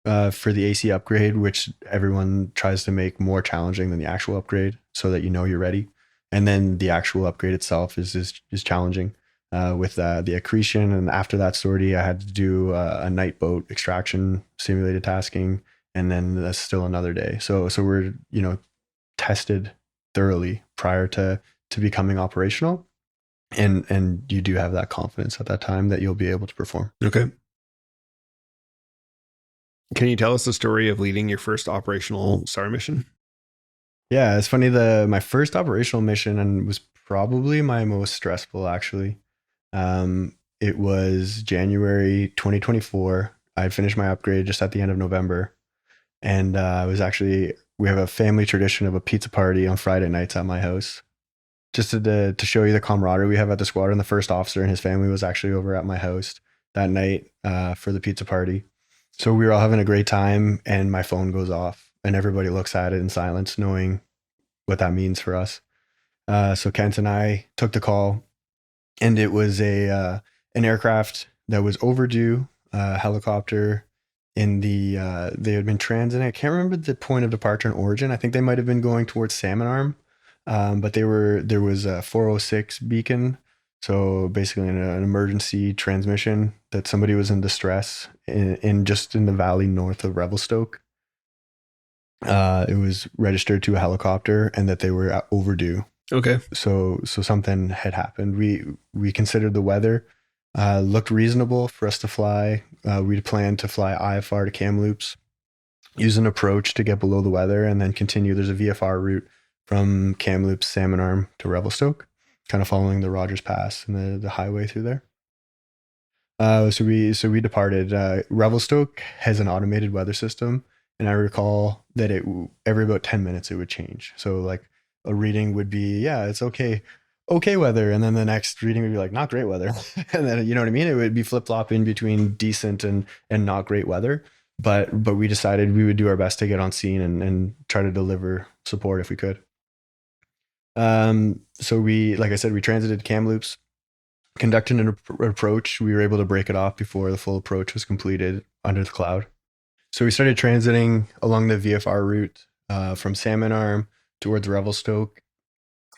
for the AC upgrade, which everyone tries to make more challenging than the actual upgrade so that you know you're ready. And then the actual upgrade itself is challenging with the accretion. And after that sortie, I had to do a night boat extraction simulated tasking, and then that's still another day. So we're, you know, tested thoroughly prior to becoming operational. And you do have that confidence at that time that you'll be able to perform. Okay. Can you tell us the story of leading your first operational SAR mission? Yeah, it's funny. My first operational mission, and was probably my most stressful, actually. It was January 2024. I finished my upgrade just at the end of November. And we have a family tradition of a pizza party on Friday nights at my house. Just to show you the camaraderie we have at the squadron, the first officer and his family was actually over at my house that night for the pizza party. So we were all having a great time, and my phone goes off, and everybody looks at it in silence, knowing what that means for us. So Kent and I took the call, and it was an aircraft that was overdue, helicopter in they had been transiting. I can't remember the point of departure and origin. I think they might have been going towards Salmon Arm, but there was a 406 beacon. So basically an emergency transmission that somebody was in distress in the valley north of Revelstoke. It was registered to a helicopter and that they were overdue. Okay. So something had happened. We considered the weather, looked reasonable for us to fly. We planned to fly IFR to Kamloops, use an approach to get below the weather, and then continue. There's a VFR route from Kamloops, Salmon Arm to Revelstoke. kind of following the Rogers Pass and the highway through there. So we departed. Revelstoke has an automated weather system, and I recall that every about 10 minutes it would change. So like a reading would be, yeah, it's okay weather, and then the next reading would be like not great weather, and then you know what I mean. It would be flip flopping between decent and not great weather. But we decided we would do our best to get on scene and try to deliver support if we could. So we, like I said, we transited Kamloops. Conducting an approach, we were able to break it off before the full approach was completed under the cloud. So we started transiting along the VFR route from Salmon Arm towards Revelstoke.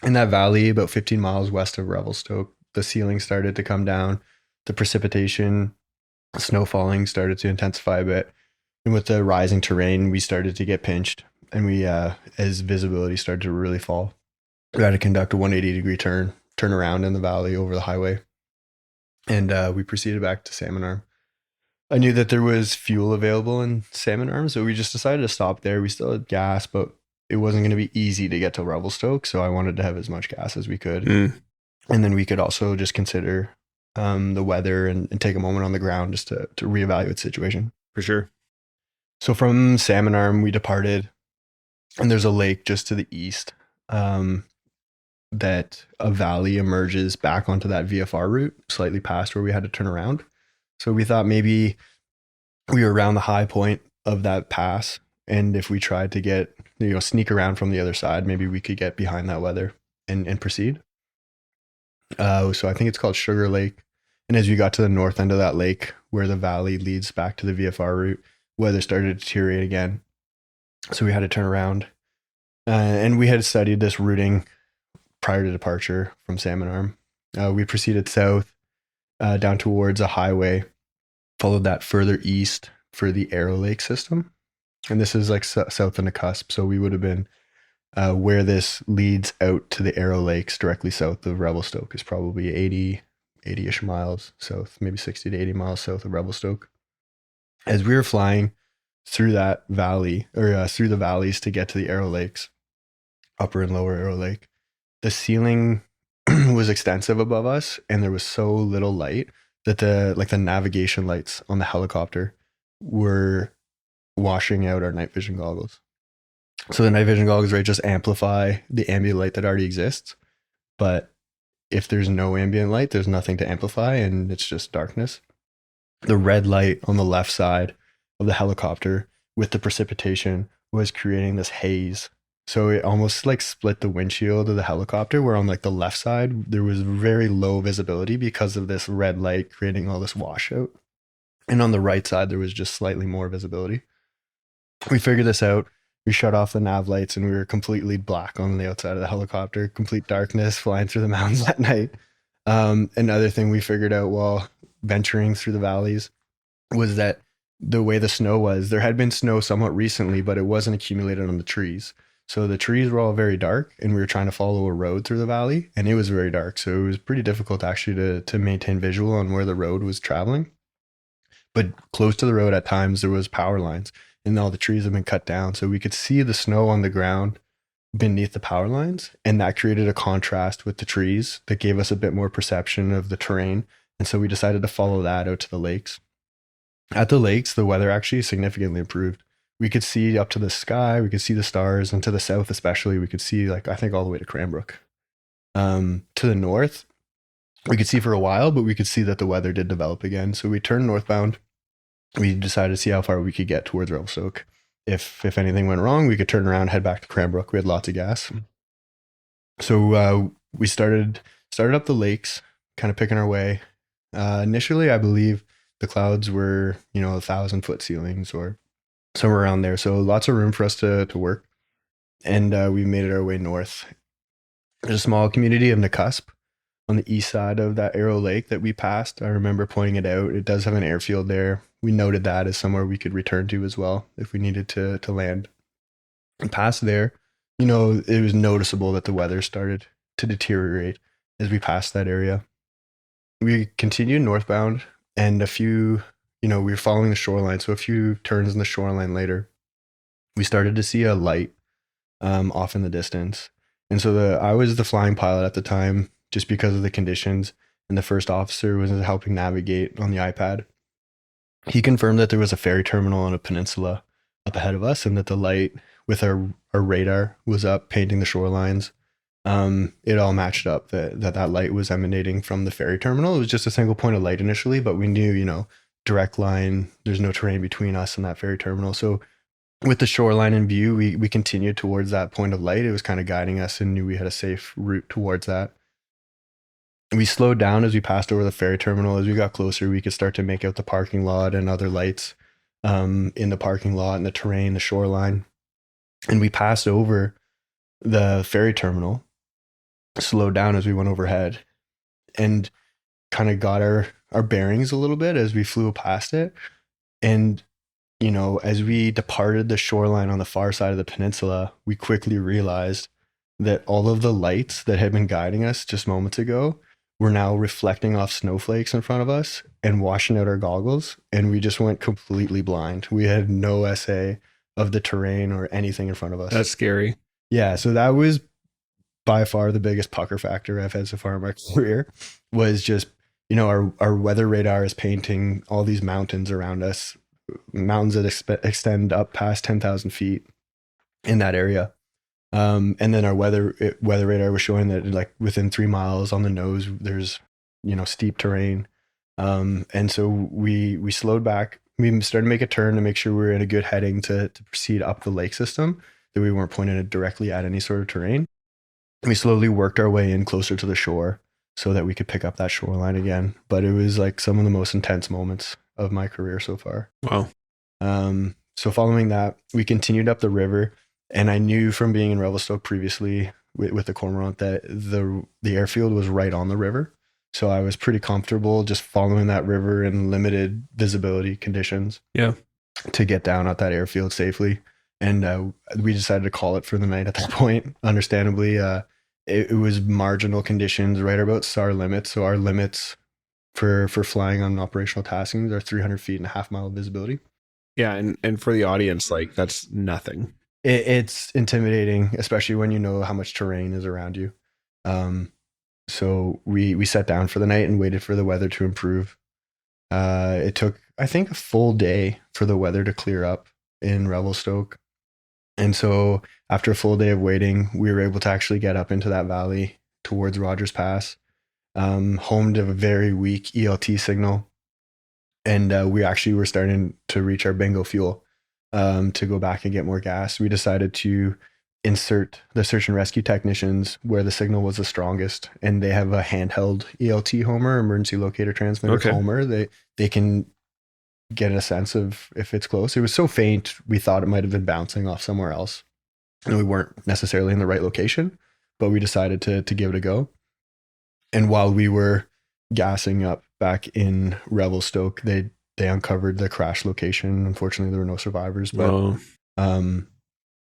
In that valley, about 15 miles west of Revelstoke, the ceiling started to come down. The precipitation, snow falling started to intensify a bit. And with the rising terrain, we started to get pinched. And we, as visibility started to really fall, we had to conduct a 180-degree turn around in the valley over the highway, and we proceeded back to Salmon Arm. I knew that there was fuel available in Salmon Arm, so we just decided to stop there. We still had gas, but it wasn't going to be easy to get to Revelstoke, so I wanted to have as much gas as we could. And then we could also just consider the weather and take a moment on the ground just to reevaluate the situation. For sure. So from Salmon Arm, we departed, and there's a lake just to the east. That a valley emerges back onto that VFR route, slightly past where we had to turn around. So we thought maybe we were around the high point of that pass, and if we tried to get, sneak around from the other side, maybe we could get behind that weather and proceed. So I think it's called Sugar Lake. And as we got to the north end of that lake, where the valley leads back to the VFR route, weather started to deteriorate again. So we had to turn around. And we had studied this routing prior to departure from Salmon Arm. We proceeded south down towards a highway, followed that further east for the Arrow Lake system. And this is like south on the cusp. So we would have been where this leads out to the Arrow Lakes directly south of Revelstoke is probably 80-ish miles south, maybe 60 to 80 miles south of Revelstoke. As we were flying through that valley, or through the valleys to get to the Arrow Lakes, Upper and Lower Arrow Lake, the ceiling was extensive above us, and there was so little light that the navigation lights on the helicopter were washing out our night vision goggles. So the night vision goggles, right, just amplify the ambient light that already exists. But if there's no ambient light, there's nothing to amplify, and it's just darkness. The red light on the left side of the helicopter with the precipitation was creating this haze. So it almost like split the windshield of the helicopter, where on like the left side, there was very low visibility because of this red light creating all this washout. And on the right side, there was just slightly more visibility. We figured this out. We shut off the nav lights, and we were completely black on the outside of the helicopter, complete darkness, flying through the mountains at night. Another thing we figured out while venturing through the valleys was that the way the snow was, there had been snow somewhat recently, but it wasn't accumulated on the trees. So the trees were all very dark, and we were trying to follow a road through the valley, and it was very dark. So it was pretty difficult actually to maintain visual on where the road was traveling. But close to the road at times, there was power lines, and all the trees have been cut down. So we could see the snow on the ground beneath the power lines, and that created a contrast with the trees that gave us a bit more perception of the terrain. And so we decided to follow that out to the lakes. At the lakes, the weather actually significantly improved. We could see up to the sky, we could see the stars, and to the south especially, we could see, like, I think all the way to Cranbrook. To the north, we could see for a while, but we could see that the weather did develop again. So we turned northbound. We decided to see how far we could get towards Revelstoke. If anything went wrong, we could turn around, head back to Cranbrook. We had lots of gas. So we started up the lakes, kind of picking our way. Initially, I believe the clouds were, 1,000-foot ceilings or somewhere around there. So lots of room for us to work. And we made it our way north. There's a small community of Nakusp on the east side of that Arrow Lake that we passed. I remember pointing it out. It does have an airfield there. We noted that as somewhere we could return to as well if we needed to land. And past there, it was noticeable that the weather started to deteriorate as we passed that area. We continued northbound, and a few, we were following the shoreline. So a few turns in the shoreline later, we started to see a light off in the distance. And so I was the flying pilot at the time just because of the conditions. And the first officer was helping navigate on the iPad. He confirmed that there was a ferry terminal on a peninsula up ahead of us, and that the light with our radar was up painting the shorelines. It all matched up that light was emanating from the ferry terminal. It was just a single point of light initially, but we knew, direct line, there's no terrain between us and that ferry terminal. So with the shoreline in view, we continued towards that point of light. It was kind of guiding us and knew we had a safe route towards that. We slowed down as we passed over the ferry terminal. As we got closer, we could start to make out the parking lot and other lights in the parking lot and the terrain, the shoreline. And we passed over the ferry terminal, slowed down as we went overhead, and kind of got our bearings a little bit as we flew past it. And, as we departed the shoreline on the far side of the peninsula, we quickly realized that all of the lights that had been guiding us just moments ago were now reflecting off snowflakes in front of us and washing out our goggles. And we just went completely blind. We had no SA of the terrain or anything in front of us. That's scary. Yeah. So that was by far the biggest pucker factor I've had so far in my career, was just, our weather radar is painting all these mountains around us, mountains that extend up past 10,000 feet in that area. And then our weather radar was showing that like within 3 miles on the nose, there's, steep terrain. And so we slowed back. We started to make a turn to make sure we were in a good heading to proceed up the lake system, that we weren't pointing it directly at any sort of terrain. We slowly worked our way in closer to the shore so that we could pick up that shoreline again. But it was like some of the most intense moments of my career so far. Wow. So following that, we continued up the river. And I knew from being in Revelstoke previously with the Cormorant that the airfield was right on the river. So I was pretty comfortable just following that river in limited visibility conditions. Yeah. To get down at that airfield safely. And we decided to call it for the night at that point. Understandably, it was marginal conditions right about SAR limits. So our limits for flying on operational taskings are 300 feet and a half mile visibility. Yeah. And for the audience, like that's nothing. It's intimidating, especially when you know how much terrain is around you. So we sat down for the night and waited for the weather to improve. It took, I think, a full day for the weather to clear up in Revelstoke. And so after a full day of waiting, we were able to actually get up into that valley towards Rogers Pass, home to a very weak ELT signal. And we actually were starting to reach our bingo fuel. To go back and get more gas. We decided to insert the search and rescue technicians where the signal was the strongest, and they have a handheld ELT homer, emergency locator transmitter homer. They can get a sense of if it's close. It was so faint, we thought it might have been bouncing off somewhere else. And we weren't necessarily in the right location, but we decided to give it a go. And while we were gassing up back in Revelstoke, they uncovered the crash location. Unfortunately, there were no survivors, but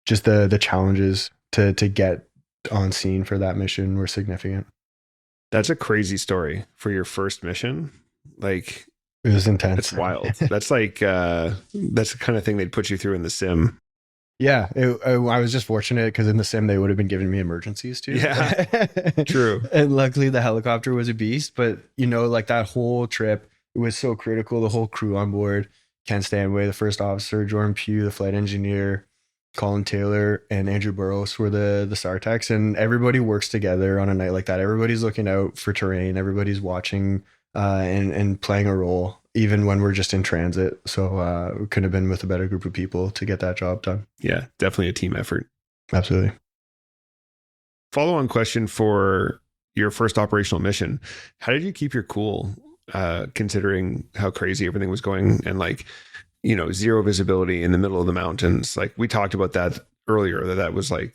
just the challenges to get on scene for that mission were significant. That's a crazy story for your first mission. Like, it was intense. It's wild. That's like, that's the kind of thing they'd put you through in the sim. Yeah. I was just fortunate because in the sim, they would have been giving me emergencies too. Yeah, true. And luckily the helicopter was a beast, but like that whole trip, it was so critical. The whole crew on board, Ken Stanway, the first officer, Jordan Pugh, the flight engineer, Colin Taylor, and Andrew Burrows were the SARTECs, and everybody works together on a night like that. Everybody's looking out for terrain. Everybody's watching and playing a role, even when we're just in transit. So we couldn't have been with a better group of people to get that job done. Yeah, definitely a team effort. Absolutely. Follow-on question for your first operational mission. How did you keep your cool? Considering how crazy everything was going and zero visibility in the middle of the mountains. Like we talked about that earlier, that was like,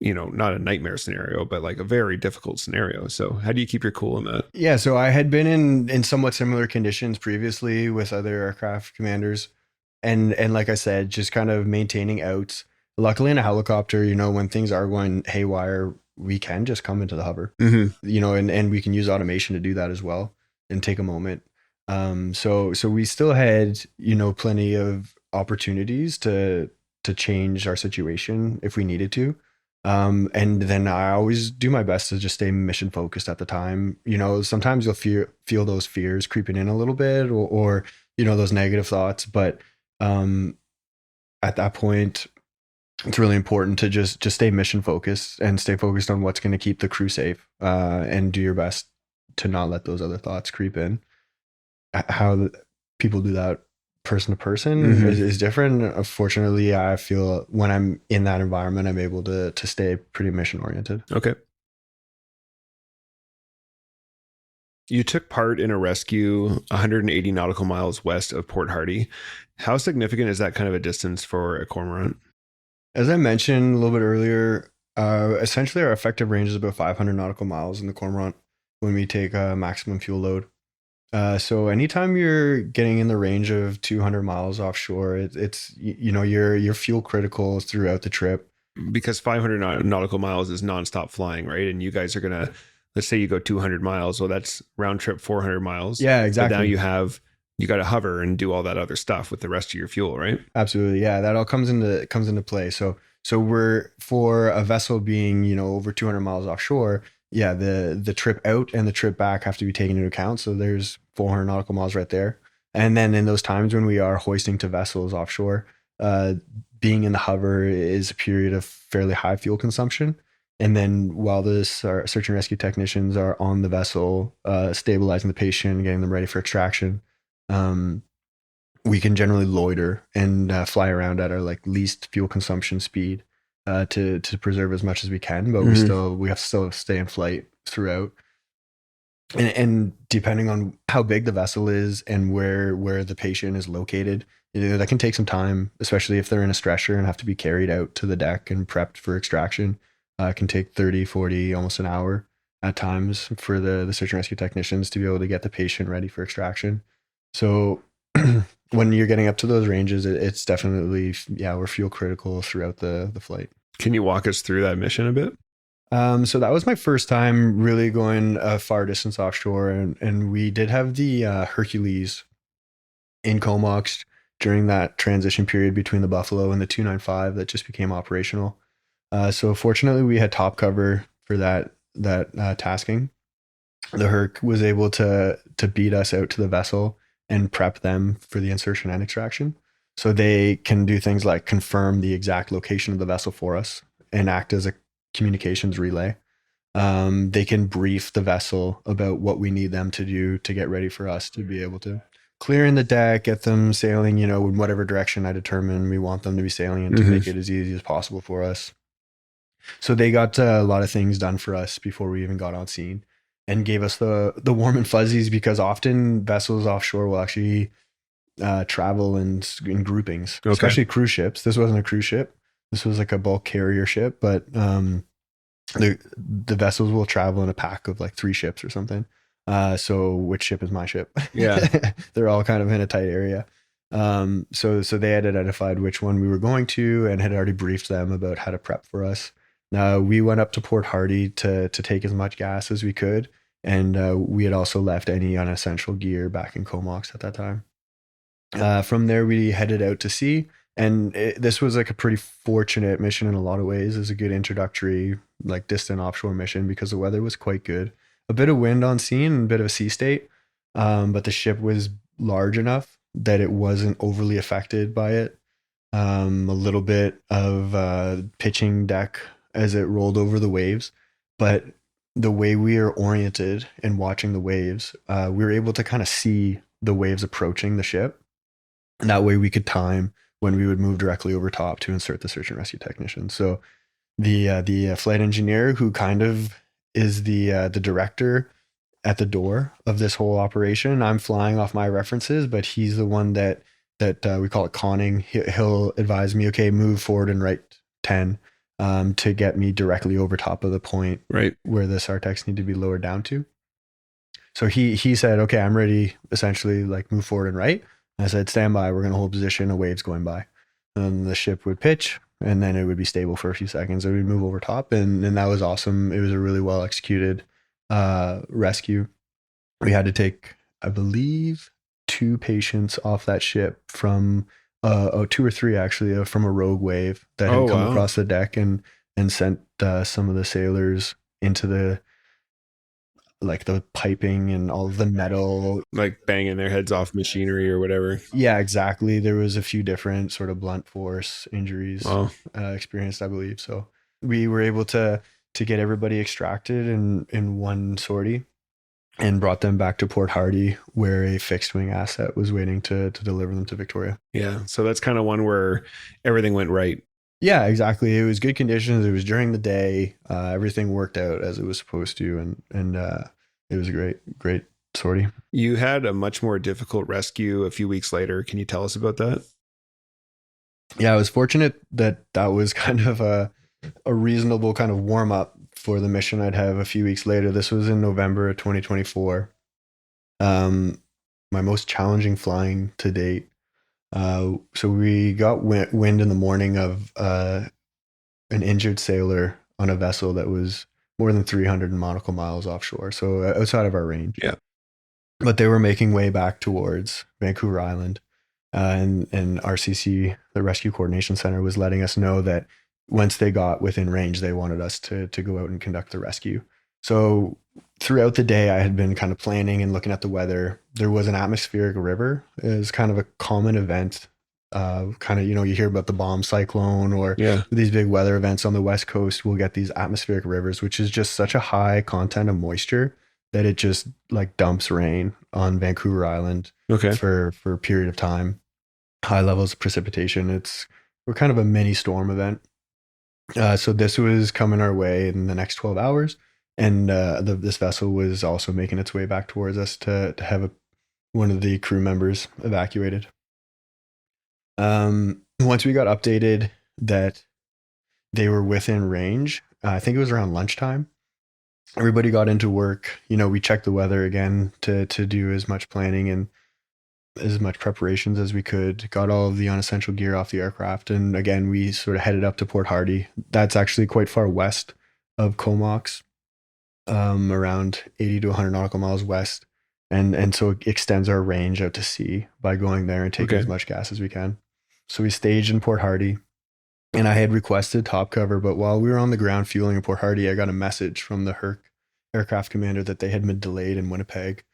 not a nightmare scenario, but like a very difficult scenario. So how do you keep your cool in that? Yeah. So I had been in somewhat similar conditions previously with other aircraft commanders. And like I said, just kind of maintaining outs. Luckily in a helicopter, when things are going haywire, we can just come into the hover, and we can use automation to do that as well. And take a moment. So we still had, plenty of opportunities to change our situation if we needed to. And then I always do my best to just stay mission focused at the time. Sometimes you'll feel those fears creeping in a little bit, or those negative thoughts. But at that point, it's really important to just stay mission focused and stay focused on what's going to keep the crew safe, and do your best to not let those other thoughts creep in. How people do that person to person is different. Unfortunately, I feel when I'm in that environment, I'm able to stay pretty mission oriented. Okay. You took part in a rescue 180 nautical miles west of Port Hardy. How significant is that kind of a distance for a cormorant? As I mentioned a little bit earlier, essentially our effective range is about 500 nautical miles in the Cormorant when we take a maximum fuel load. So anytime you're getting in the range of 200 miles offshore, it's you're fuel critical throughout the trip. Because 500 nautical miles is nonstop flying, right? And you guys are going to, let's say you go 200 miles. Well, that's round trip 400 miles. Yeah, exactly. But now you got to hover and do all that other stuff with the rest of your fuel, right? Absolutely. Yeah, that all comes into play. So we're, for a vessel being, over 200 miles offshore, yeah, the trip out and the trip back have to be taken into account. So there's 400 nautical miles right there. And then in those times when we are hoisting to vessels offshore, being in the hover is a period of fairly high fuel consumption. And then while our search and rescue technicians are on the vessel, stabilizing the patient, getting them ready for extraction, we can generally loiter and fly around at our least fuel consumption speed to preserve as much as we can, but we have to still stay in flight throughout. And depending on how big the vessel is and where the patient is located, that can take some time, especially if they're in a stretcher and have to be carried out to the deck and prepped for extraction. It can take 30, 40, almost an hour at times for the search and rescue technicians to be able to get the patient ready for extraction. So when you're getting up to those ranges, it's definitely, we're fuel critical throughout the flight. Can you walk us through that mission a bit? So that was my first time really going a far distance offshore, and we did have the Hercules in Comox during that transition period between the Buffalo and the 295 that just became operational. So fortunately, we had top cover for that tasking. The Herc was able to beat us out to the vessel and prep them for the insertion and extraction. So they can do things like confirm the exact location of the vessel for us and act as a communications relay. They can brief the vessel about what we need them to do to get ready for us to be able to clear in the deck, get them sailing, in whatever direction I determine we want them to be sailing in to make it as easy as possible for us. So they got a lot of things done for us before we even got on scene, and gave us the warm and fuzzies, because often vessels offshore will actually travel in groupings, especially cruise ships. This wasn't a cruise ship. This was like a bulk carrier ship, but the vessels will travel in a pack of 3 ships or something. So which ship is my ship? Yeah. They're all kind of in a tight area. So they had identified which one we were going to and had already briefed them about how to prep for us. We went up to Port Hardy to take as much gas as we could. And we had also left any unessential gear back in Comox at that time. From there, we headed out to sea. And this was a pretty fortunate mission in a lot of ways. It was a good introductory, distant offshore mission because the weather was quite good. A bit of wind on scene and a bit of a sea state. But the ship was large enough that it wasn't overly affected by it. A little bit of pitching deck as it rolled over the waves. But the way we are oriented and watching the waves, we were able to kind of see the waves approaching the ship. And that way we could time when we would move directly over top to insert the search and rescue technician. So the flight engineer, who kind of is the director at the door of this whole operation, I'm flying off my references, but he's the one that we call it conning. He'll advise me, okay, move forward and right 10 to get me directly over top of the point right where the SARTEX need to be lowered down to. So he said, okay, I'm ready, essentially move forward and right. I said, stand by, we're going to hold position, a wave's going by. And the ship would pitch, and then it would be stable for a few seconds. It would move over top, and that was awesome. It was a really well executed rescue. We had to take, I believe, 2 patients off that ship from, 2 or 3 actually, from a rogue wave that had come across the deck and and sent some of the sailors into the piping and all of the metal. Like banging their heads off machinery or whatever. Yeah, exactly. There was a few different sort of blunt force injuries Wow. experienced, I believe. So we were able to get everybody extracted in one sortie and brought them back to Port Hardy, where a fixed wing asset was waiting to deliver them to Victoria. Yeah. So that's kind of one where everything went right. Yeah, exactly. It was good conditions. It was during the day. Everything worked out as it was supposed to, and it was a great sortie. You had a much more difficult rescue a few weeks later. Can you tell us about that? Yeah, I was fortunate that was kind of a reasonable kind of warm up for the mission I'd have a few weeks later. This was in November of 2024. My most challenging flying to date. So we got wind in the morning of an injured sailor on a vessel that was more than 300 nautical miles offshore, so outside of our range. Yeah. But they were making way back towards Vancouver Island, and RCC, the Rescue Coordination Center, was letting us know that once they got within range, they wanted us to go out and conduct the rescue. So throughout the day, I had been kind of planning and looking at the weather. There was an atmospheric river. It was kind of a common event. Kind of, you hear about the bomb cyclone or these big weather events on the West Coast. We'll get these atmospheric rivers, which is just such a high content of moisture that it just like dumps rain on Vancouver Island for a period of time. High levels of precipitation. We're kind of a mini storm event. So this was coming our way in the next 12 hours. And this vessel was also making its way back towards us to have one of the crew members evacuated. Once we got updated that they were within range, I think it was around lunchtime, everybody got into work. We checked the weather again to do as much planning and as much preparations as we could, got all of the unessential gear off the aircraft. And again, we sort of headed up to Port Hardy. That's actually quite far west of Comox, around 80 to 100 nautical miles west. And so it extends our range out to sea by going there and taking as much gas as we can. So we staged in Port Hardy, and I had requested top cover, but while we were on the ground fueling in Port Hardy, I got a message from the Herc aircraft commander that they had been delayed in Winnipeg.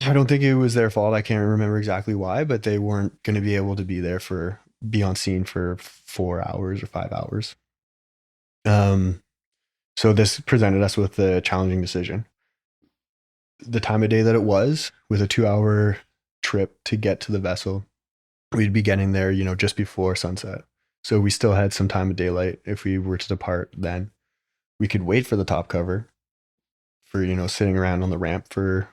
I don't think it was their fault. I can't remember exactly why, but they weren't going to be able to be on scene for 4 hours or 5 hours. So this presented us with a challenging decision. The time of day that it was, with a 2-hour trip to get to the vessel, we'd be getting there, just before sunset. So we still had some time of daylight if we were to depart then. We could wait for the top cover for, sitting around on the ramp for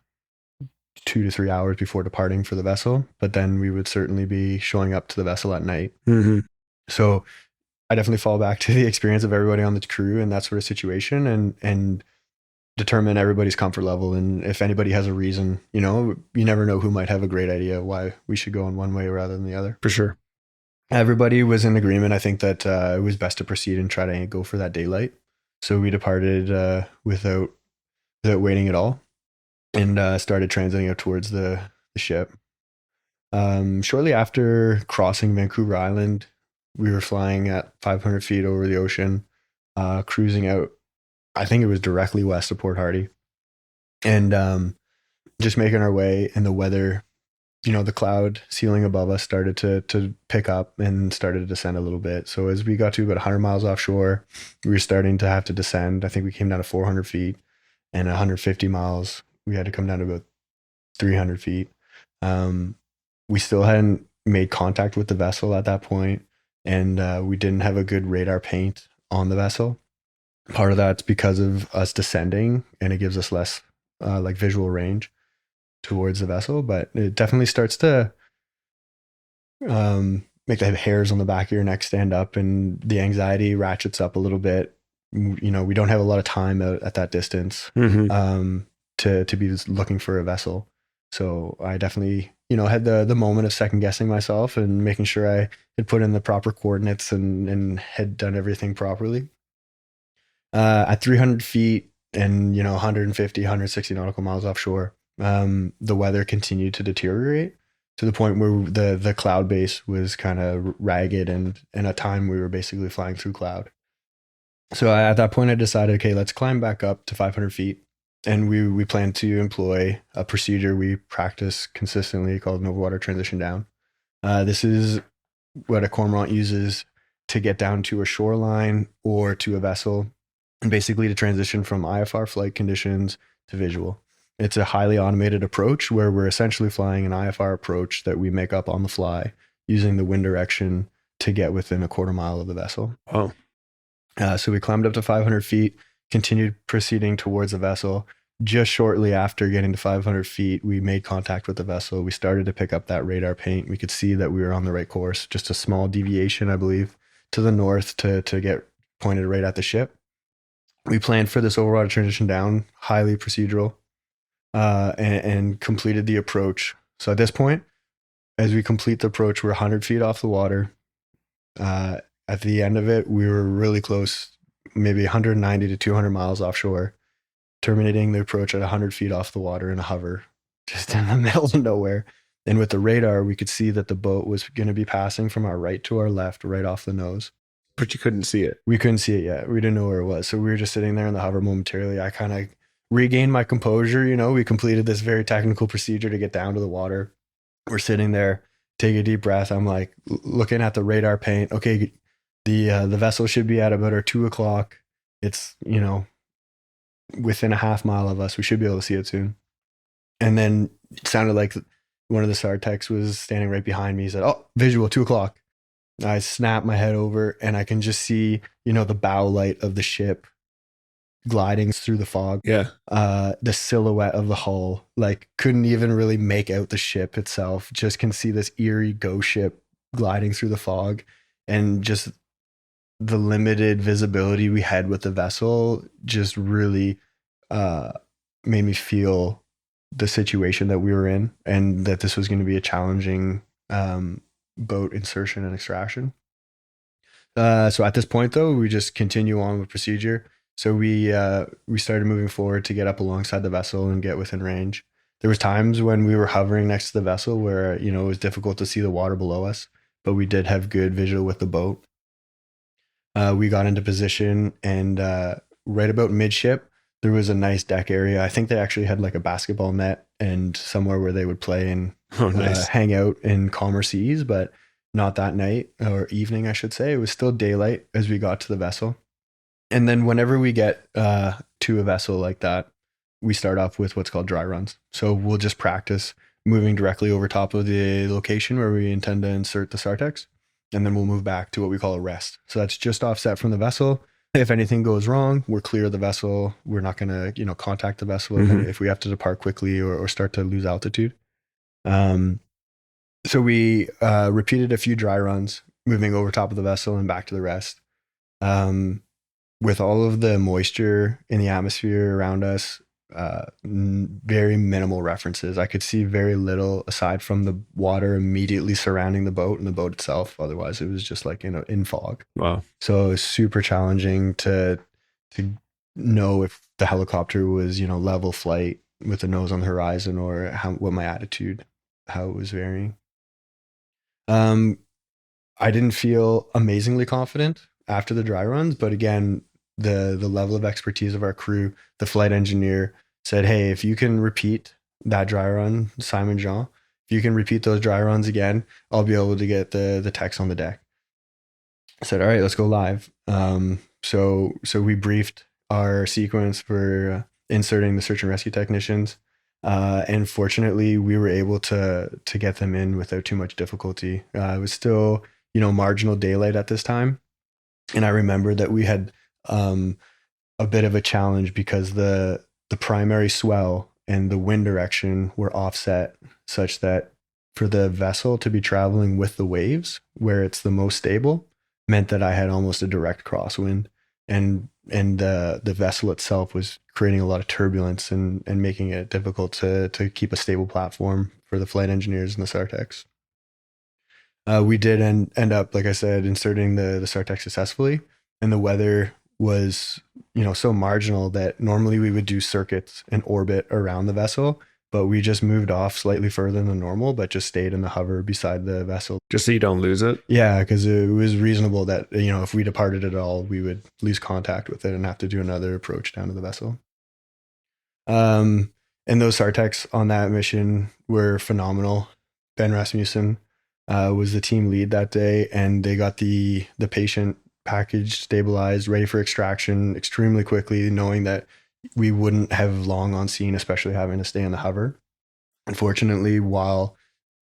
2 to 3 hours before departing for the vessel, but then we would certainly be showing up to the vessel at night. Mm-hmm. So I definitely fall back to the experience of everybody on the crew in that sort of situation and determine everybody's comfort level. And if anybody has a reason, you never know who might have a great idea why we should go in one way rather than the other. For sure. Everybody was in agreement. I think that it was best to proceed and try to go for that daylight. So we departed without waiting at all and started transiting out towards the ship. Shortly after crossing Vancouver Island, we were flying at 500 feet over the ocean, cruising out. I think it was directly west of Port Hardy, and just making our way in the weather. The cloud ceiling above us started to pick up and started to descend a little bit. So as we got to about 100 miles offshore, we were starting to have to descend. I think we came down to 400 feet, and 150 miles, we had to come down to about 300 feet. We still hadn't made contact with the vessel at that point, and we didn't have a good radar paint on the vessel. Part of that's because of us descending, and it gives us less visual range towards the vessel, but it definitely starts to make the hairs on the back of your neck stand up, and the anxiety ratchets up a little bit. We don't have a lot of time out at that distance to be looking for a vessel. So I definitely, had the moment of second guessing myself and making sure I had put in the proper coordinates and had done everything properly. At 300 feet and, 150, 160 nautical miles offshore, the weather continued to deteriorate to the point where the cloud base was kind of ragged, and at a time we were basically flying through cloud. So at that point, I decided, okay, let's climb back up to 500 feet. And we plan to employ a procedure we practice consistently called an overwater transition down. This is what a cormorant uses to get down to a shoreline or to a vessel, and basically to transition from IFR flight conditions to visual. It's a highly automated approach where we're essentially flying an IFR approach that we make up on the fly using the wind direction to get within a quarter mile of the vessel. Oh, So we climbed up to 500 feet, continued proceeding towards the vessel. Just shortly after getting to 500 feet, we made contact with the vessel. We started to pick up that radar paint. We could see that we were on the right course, just a small deviation, I believe, to the north to get pointed right at the ship. We planned for this overwater transition down, highly procedural, and completed the approach. So at this point, as we complete the approach, we're 100 feet off the water. At the end of it, we were really close, maybe 190 to 200 miles offshore, terminating the approach at 100 feet off the water in a hover, just in the middle of nowhere. And with the radar, we could see that the boat was going to be passing from our right to our left, right off the nose. but you couldn't see it. We couldn't see it yet. We didn't know where it was. So we were just sitting there in the hover momentarily. I kind of regained my composure. We completed this very technical procedure to get down to the water. We're sitting there, take a deep breath. I'm like looking at the radar paint. Okay, the vessel should be at about our 2:00. It's, within a half mile of us. We should be able to see it soon. And then it sounded like one of the SAR techs was standing right behind me. He said, "Oh, visual, 2:00. I snapped my head over and I can just see, the bow light of the ship gliding through the fog. Yeah. The silhouette of the hull, like couldn't even really make out the ship itself. Just can see this eerie ghost ship gliding through the fog, and just the limited visibility we had with the vessel just really made me feel the situation that we were in, and that this was going to be a challenging boat insertion and extraction. So at this point, though, we just continue on with procedure. So we started moving forward to get up alongside the vessel and get within range. There was times when we were hovering next to the vessel where, it was difficult to see the water below us, but we did have good visual with the boat. We got into position, and right about midship, there was a nice deck area. I think they actually had like a basketball net and somewhere where they would play and Nice. hang out in calmer seas, but not that night or evening, I should say. It was still daylight as we got to the vessel. And then whenever we get to a vessel like that, we start off with what's called dry runs. So we'll just practice moving directly over top of the location where we intend to insert the SARTEX. And then we'll move back to what we call a rest. So that's just offset from the vessel. If anything goes wrong, we're clear of the vessel. We're not going to, contact the vessel if we have to depart quickly or start to lose altitude. So we repeated a few dry runs, moving over top of the vessel and back to the rest. With all of the moisture in the atmosphere around us, very minimal references. I could see very little aside from the water immediately surrounding the boat and the boat itself. Otherwise, it was just like, in fog. Wow. So it's super challenging to know if the helicopter was, level flight with the nose on the horizon, or what my attitude, how it was varying. I didn't feel amazingly confident after the dry runs, but again, the level of expertise of our crew, the flight engineer said, "Hey, if you can repeat that dry run, Simon Jean, if you can repeat those dry runs again, I'll be able to get the techs on the deck." I said, "All right, let's go live." So we briefed our sequence for inserting the search and rescue technicians. And fortunately, we were able to get them in without too much difficulty. It was still, marginal daylight at this time. And I remember that we had a bit of a challenge because the primary swell and the wind direction were offset such that for the vessel to be traveling with the waves where it's the most stable meant that I had almost a direct crosswind, and the vessel itself was creating a lot of turbulence and making it difficult to keep a stable platform for the flight engineers and the SARTEX. We did end up, like I said, inserting the SARTEX successfully, and the weather was, so marginal that normally we would do circuits and orbit around the vessel, but we just moved off slightly further than normal, but just stayed in the hover beside the vessel. Just so you don't lose it? Yeah, because it was reasonable that, if we departed at all, we would lose contact with it and have to do another approach down to the vessel. And those Sartecs on that mission were phenomenal. Ben Rasmussen was the team lead that day, and they got the patient package stabilized, ready for extraction extremely quickly, knowing that we wouldn't have long on scene, especially having to stay in the hover. Unfortunately, while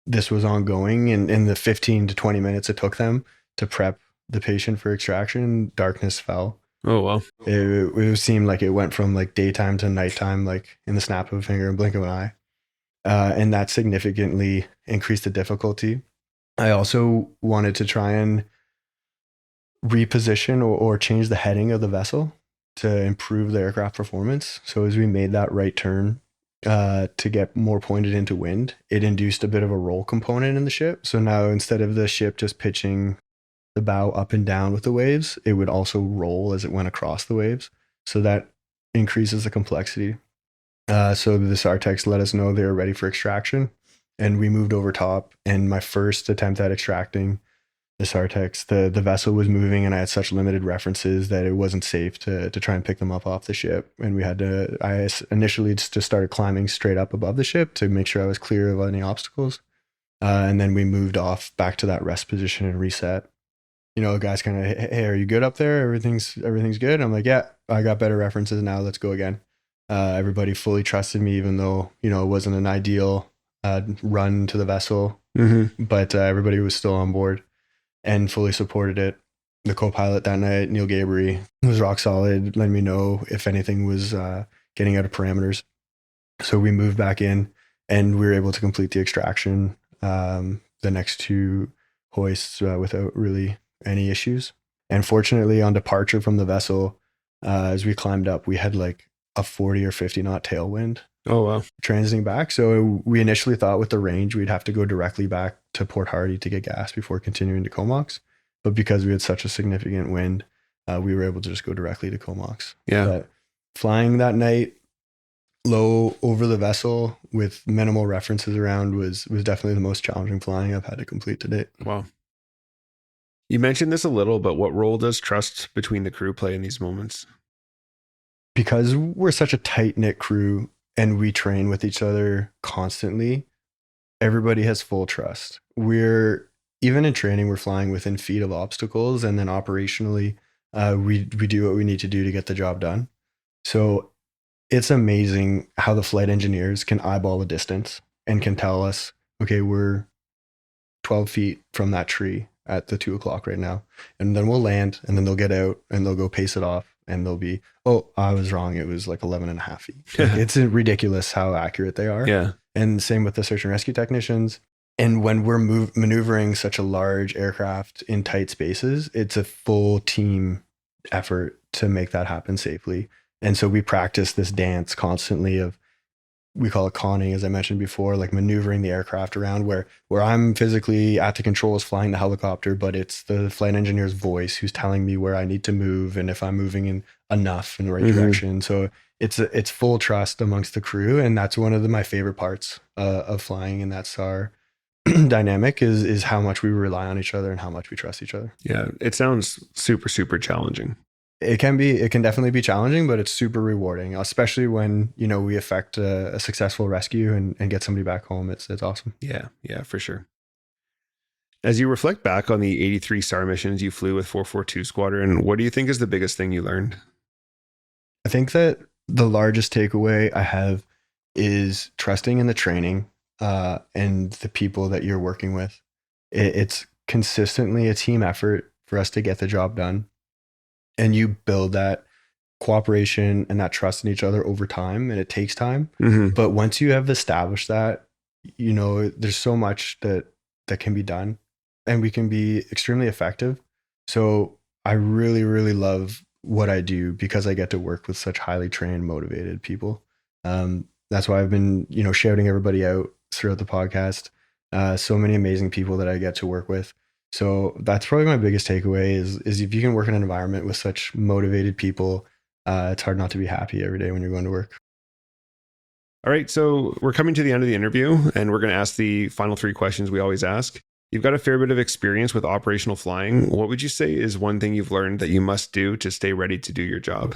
this was ongoing, and in the 15 to 20 minutes it took them to prep the patient for extraction, darkness fell. Oh, well. It seemed like it went from like daytime to nighttime, like in the snap of a finger and blink of an eye. And that significantly increased the difficulty. I also wanted to try and reposition or change the heading of the vessel to improve the aircraft performance. So as we made that right turn to get more pointed into wind, it induced a bit of a roll component in the ship. So now instead of the ship just pitching the bow up and down with the waves, it would also roll as it went across the waves. So that increases the complexity. So the Sartecs let us know they were ready for extraction, and we moved over top. And my first attempt at extracting the Sartecs, the vessel was moving, and I had such limited references that it wasn't safe to try and pick them up off the ship. And I initially just started climbing straight up above the ship to make sure I was clear of any obstacles. And then we moved off back to that rest position and reset. The guy's kind of, hey, are you good up there? Everything's good. I'm like, yeah, I got better references now. Let's go again. Everybody fully trusted me, even though, it wasn't an ideal run to the vessel, but everybody was still on board and fully supported it. The co-pilot that night, Neil Gabry, was rock solid, letting me know if anything was getting out of parameters. So we moved back in, and we were able to complete the extraction, the next two hoists without really any issues. And fortunately, on departure from the vessel, as we climbed up, we had like a 40 or 50 knot tailwind. Oh, wow. Transiting back. So we initially thought with the range, we'd have to go directly back to Port Hardy to get gas before continuing to Comox. But because we had such a significant wind, we were able to just go directly to Comox. Yeah. But flying that night low over the vessel with minimal references around was definitely the most challenging flying I've had to complete to date. Wow. You mentioned this a little, but what role does trust between the crew play in these moments? Because we're such a tight-knit crew and we train with each other constantly, everybody has full trust. Even in training, we're flying within feet of obstacles, and then operationally, we do what we need to do to get the job done. So it's amazing how the flight engineers can eyeball the distance and can tell us, okay, we're 12 feet from that tree at the 2:00 right now. And then we'll land, and then they'll get out and they'll go pace it off, and they'll be, oh, I was wrong. It was like 11.5 feet. It's ridiculous how accurate they are. Yeah. And same with the search and rescue technicians. And when we're maneuvering such a large aircraft in tight spaces, it's a full team effort to make that happen safely. And so we practice this dance constantly of, we call it conning, as I mentioned before, like maneuvering the aircraft around where I'm physically at the controls flying the helicopter, but it's the flight engineer's voice who's telling me where I need to move and if I'm moving in enough in the right direction. So it's full trust amongst the crew. And that's one of my favorite parts of flying. And that's our dynamic is how much we rely on each other and how much we trust each other. Yeah. It sounds super, super challenging. It can definitely be challenging, but it's super rewarding, especially when, we effect a successful rescue and get somebody back home. It's awesome. Yeah. Yeah, for sure. As you reflect back on the 83 STAR missions you flew with 442 Squadron, what do you think is the biggest thing you learned? I think that the largest takeaway I have is trusting in the training and the people that you're working with. It's consistently a team effort for us to get the job done. And you build that cooperation and that trust in each other over time, and it takes time. But once you have established that, there's so much that can be done, and we can be extremely effective. So I really, really love what I do because I get to work with such highly trained, motivated people. That's why I've been, shouting everybody out throughout the podcast. So many amazing people that I get to work with. So that's probably my biggest takeaway is if you can work in an environment with such motivated people, it's hard not to be happy every day when you're going to work. All right, so we're coming to the end of the interview, and we're going to ask the final 3 questions we always ask. You've got a fair bit of experience with operational flying. What would you say is one thing you've learned that you must do to stay ready to do your job?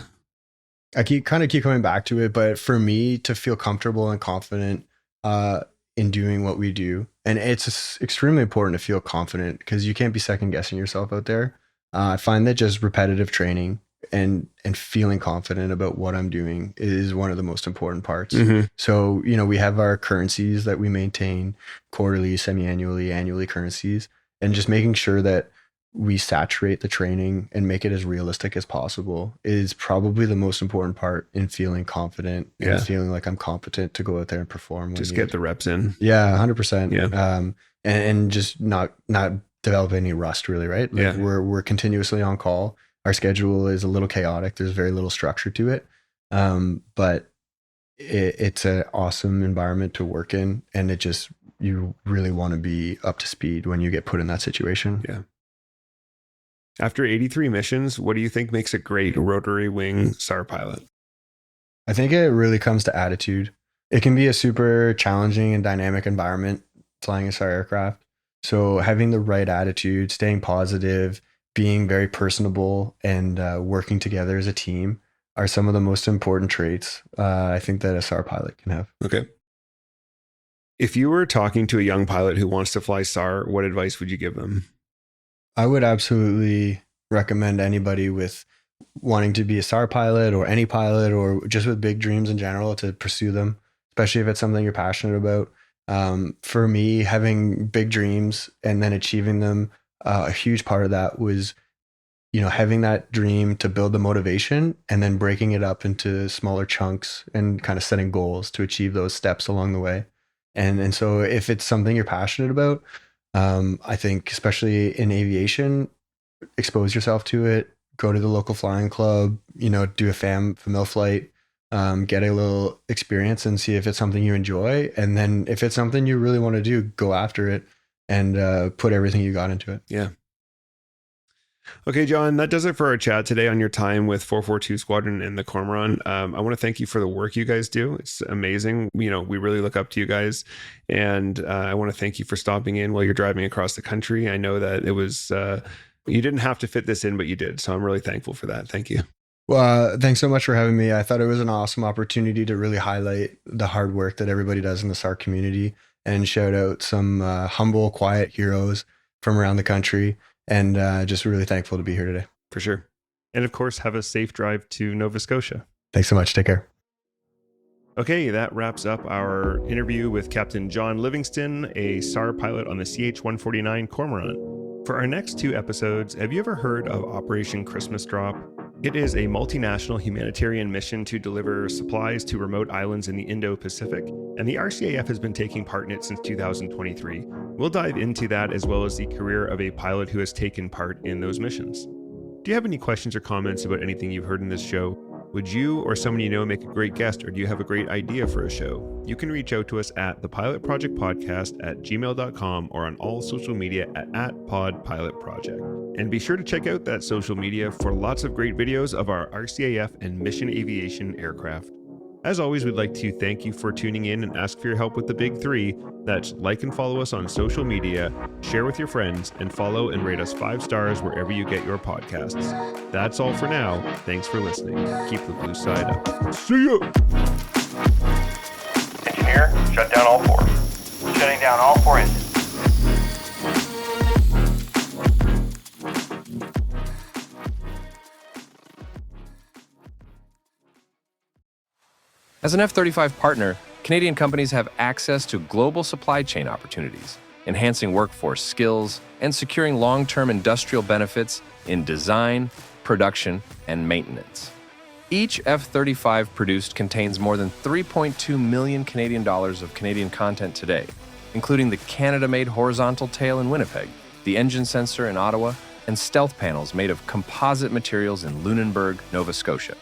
I keep coming back to it, but for me to feel comfortable and confident in doing what we do, and it's extremely important to feel confident because you can't be second guessing yourself out there. I find that just repetitive training and feeling confident about what I'm doing is one of the most important parts. Mm-hmm. So, we have our currencies that we maintain quarterly, semi-annually, annually currencies, and just making sure that we saturate the training and make it as realistic as possible is probably the most important part in feeling confident and feeling like I'm competent to go out there and perform. Just get the reps in. Yeah, 100%. Yeah. And just not develop any rust really, right? Like we're continuously on call. Our schedule is a little chaotic. There's very little structure to it. But it's an awesome environment to work in. And you really want to be up to speed when you get put in that situation. Yeah. After 83 missions, what do you think makes a great rotary wing SAR pilot? I think it really comes to attitude. It can be a super challenging and dynamic environment flying a SAR aircraft. So having the right attitude, staying positive, being very personable, and working together as a team are some of the most important traits I think that a SAR pilot can have. Okay. If you were talking to a young pilot who wants to fly SAR, what advice would you give them? I would absolutely recommend anybody with wanting to be a SAR pilot or any pilot or just with big dreams in general to pursue them, especially if it's something you're passionate about. For me, having big dreams and then achieving them, a huge part of that was, having that dream to build the motivation and then breaking it up into smaller chunks and kind of setting goals to achieve those steps along the way. And so if it's something you're passionate about, I think especially in aviation, expose yourself to it, go to the local flying club, do a FAMIL flight, get a little experience and see if it's something you enjoy. And then if it's something you really want to do, go after it and put everything you got into it. Yeah. Okay, John, that does it for our chat today on your time with 442 Squadron and the Cormorant. I want to thank you for the work you guys do. It's amazing. We really look up to you guys. And I want to thank you for stopping in while you're driving across the country. I know that it was, you didn't have to fit this in, but you did. So I'm really thankful for that. Thank you. Well, thanks so much for having me. I thought it was an awesome opportunity to really highlight the hard work that everybody does in the SAR community and shout out some humble, quiet heroes from around the country. And just really thankful to be here today. For sure. And of course, have a safe drive to Nova Scotia. Thanks so much. Take care. Okay, that wraps up our interview with Captain John Livingston, a SAR pilot on the CH-149 Cormorant. For our next 2 episodes, have you ever heard of Operation Christmas Drop? It is a multinational humanitarian mission to deliver supplies to remote islands in the Indo-Pacific, and the RCAF has been taking part in it since 2023. We'll dive into that as well as the career of a pilot who has taken part in those missions. Do you have any questions or comments about anything you've heard in this show? Would you or someone you know make a great guest, or do you have a great idea for a show? You can reach out to us at thepilotprojectpodcast@gmail.com or on all social media at @podpilotproject. And be sure to check out that social media for lots of great videos of our RCAF and mission aviation aircraft. As always, we'd like to thank you for tuning in and ask for your help with the big 3. That's like and follow us on social media, share with your friends, and follow and rate us 5 stars wherever you get your podcasts. That's all for now. Thanks for listening. Keep the blue side up. See ya! Engineer, shut down all 4. Shutting down all 4 engines. As an F-35 partner, Canadian companies have access to global supply chain opportunities, enhancing workforce skills and securing long-term industrial benefits in design, production, and maintenance. Each F-35 produced contains more than 3.2 million Canadian dollars of Canadian content today, including the Canada-made horizontal tail in Winnipeg, the engine sensor in Ottawa, and stealth panels made of composite materials in Lunenburg, Nova Scotia.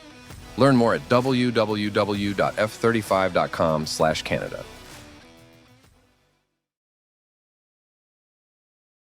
Learn more at www.f35.com/Canada.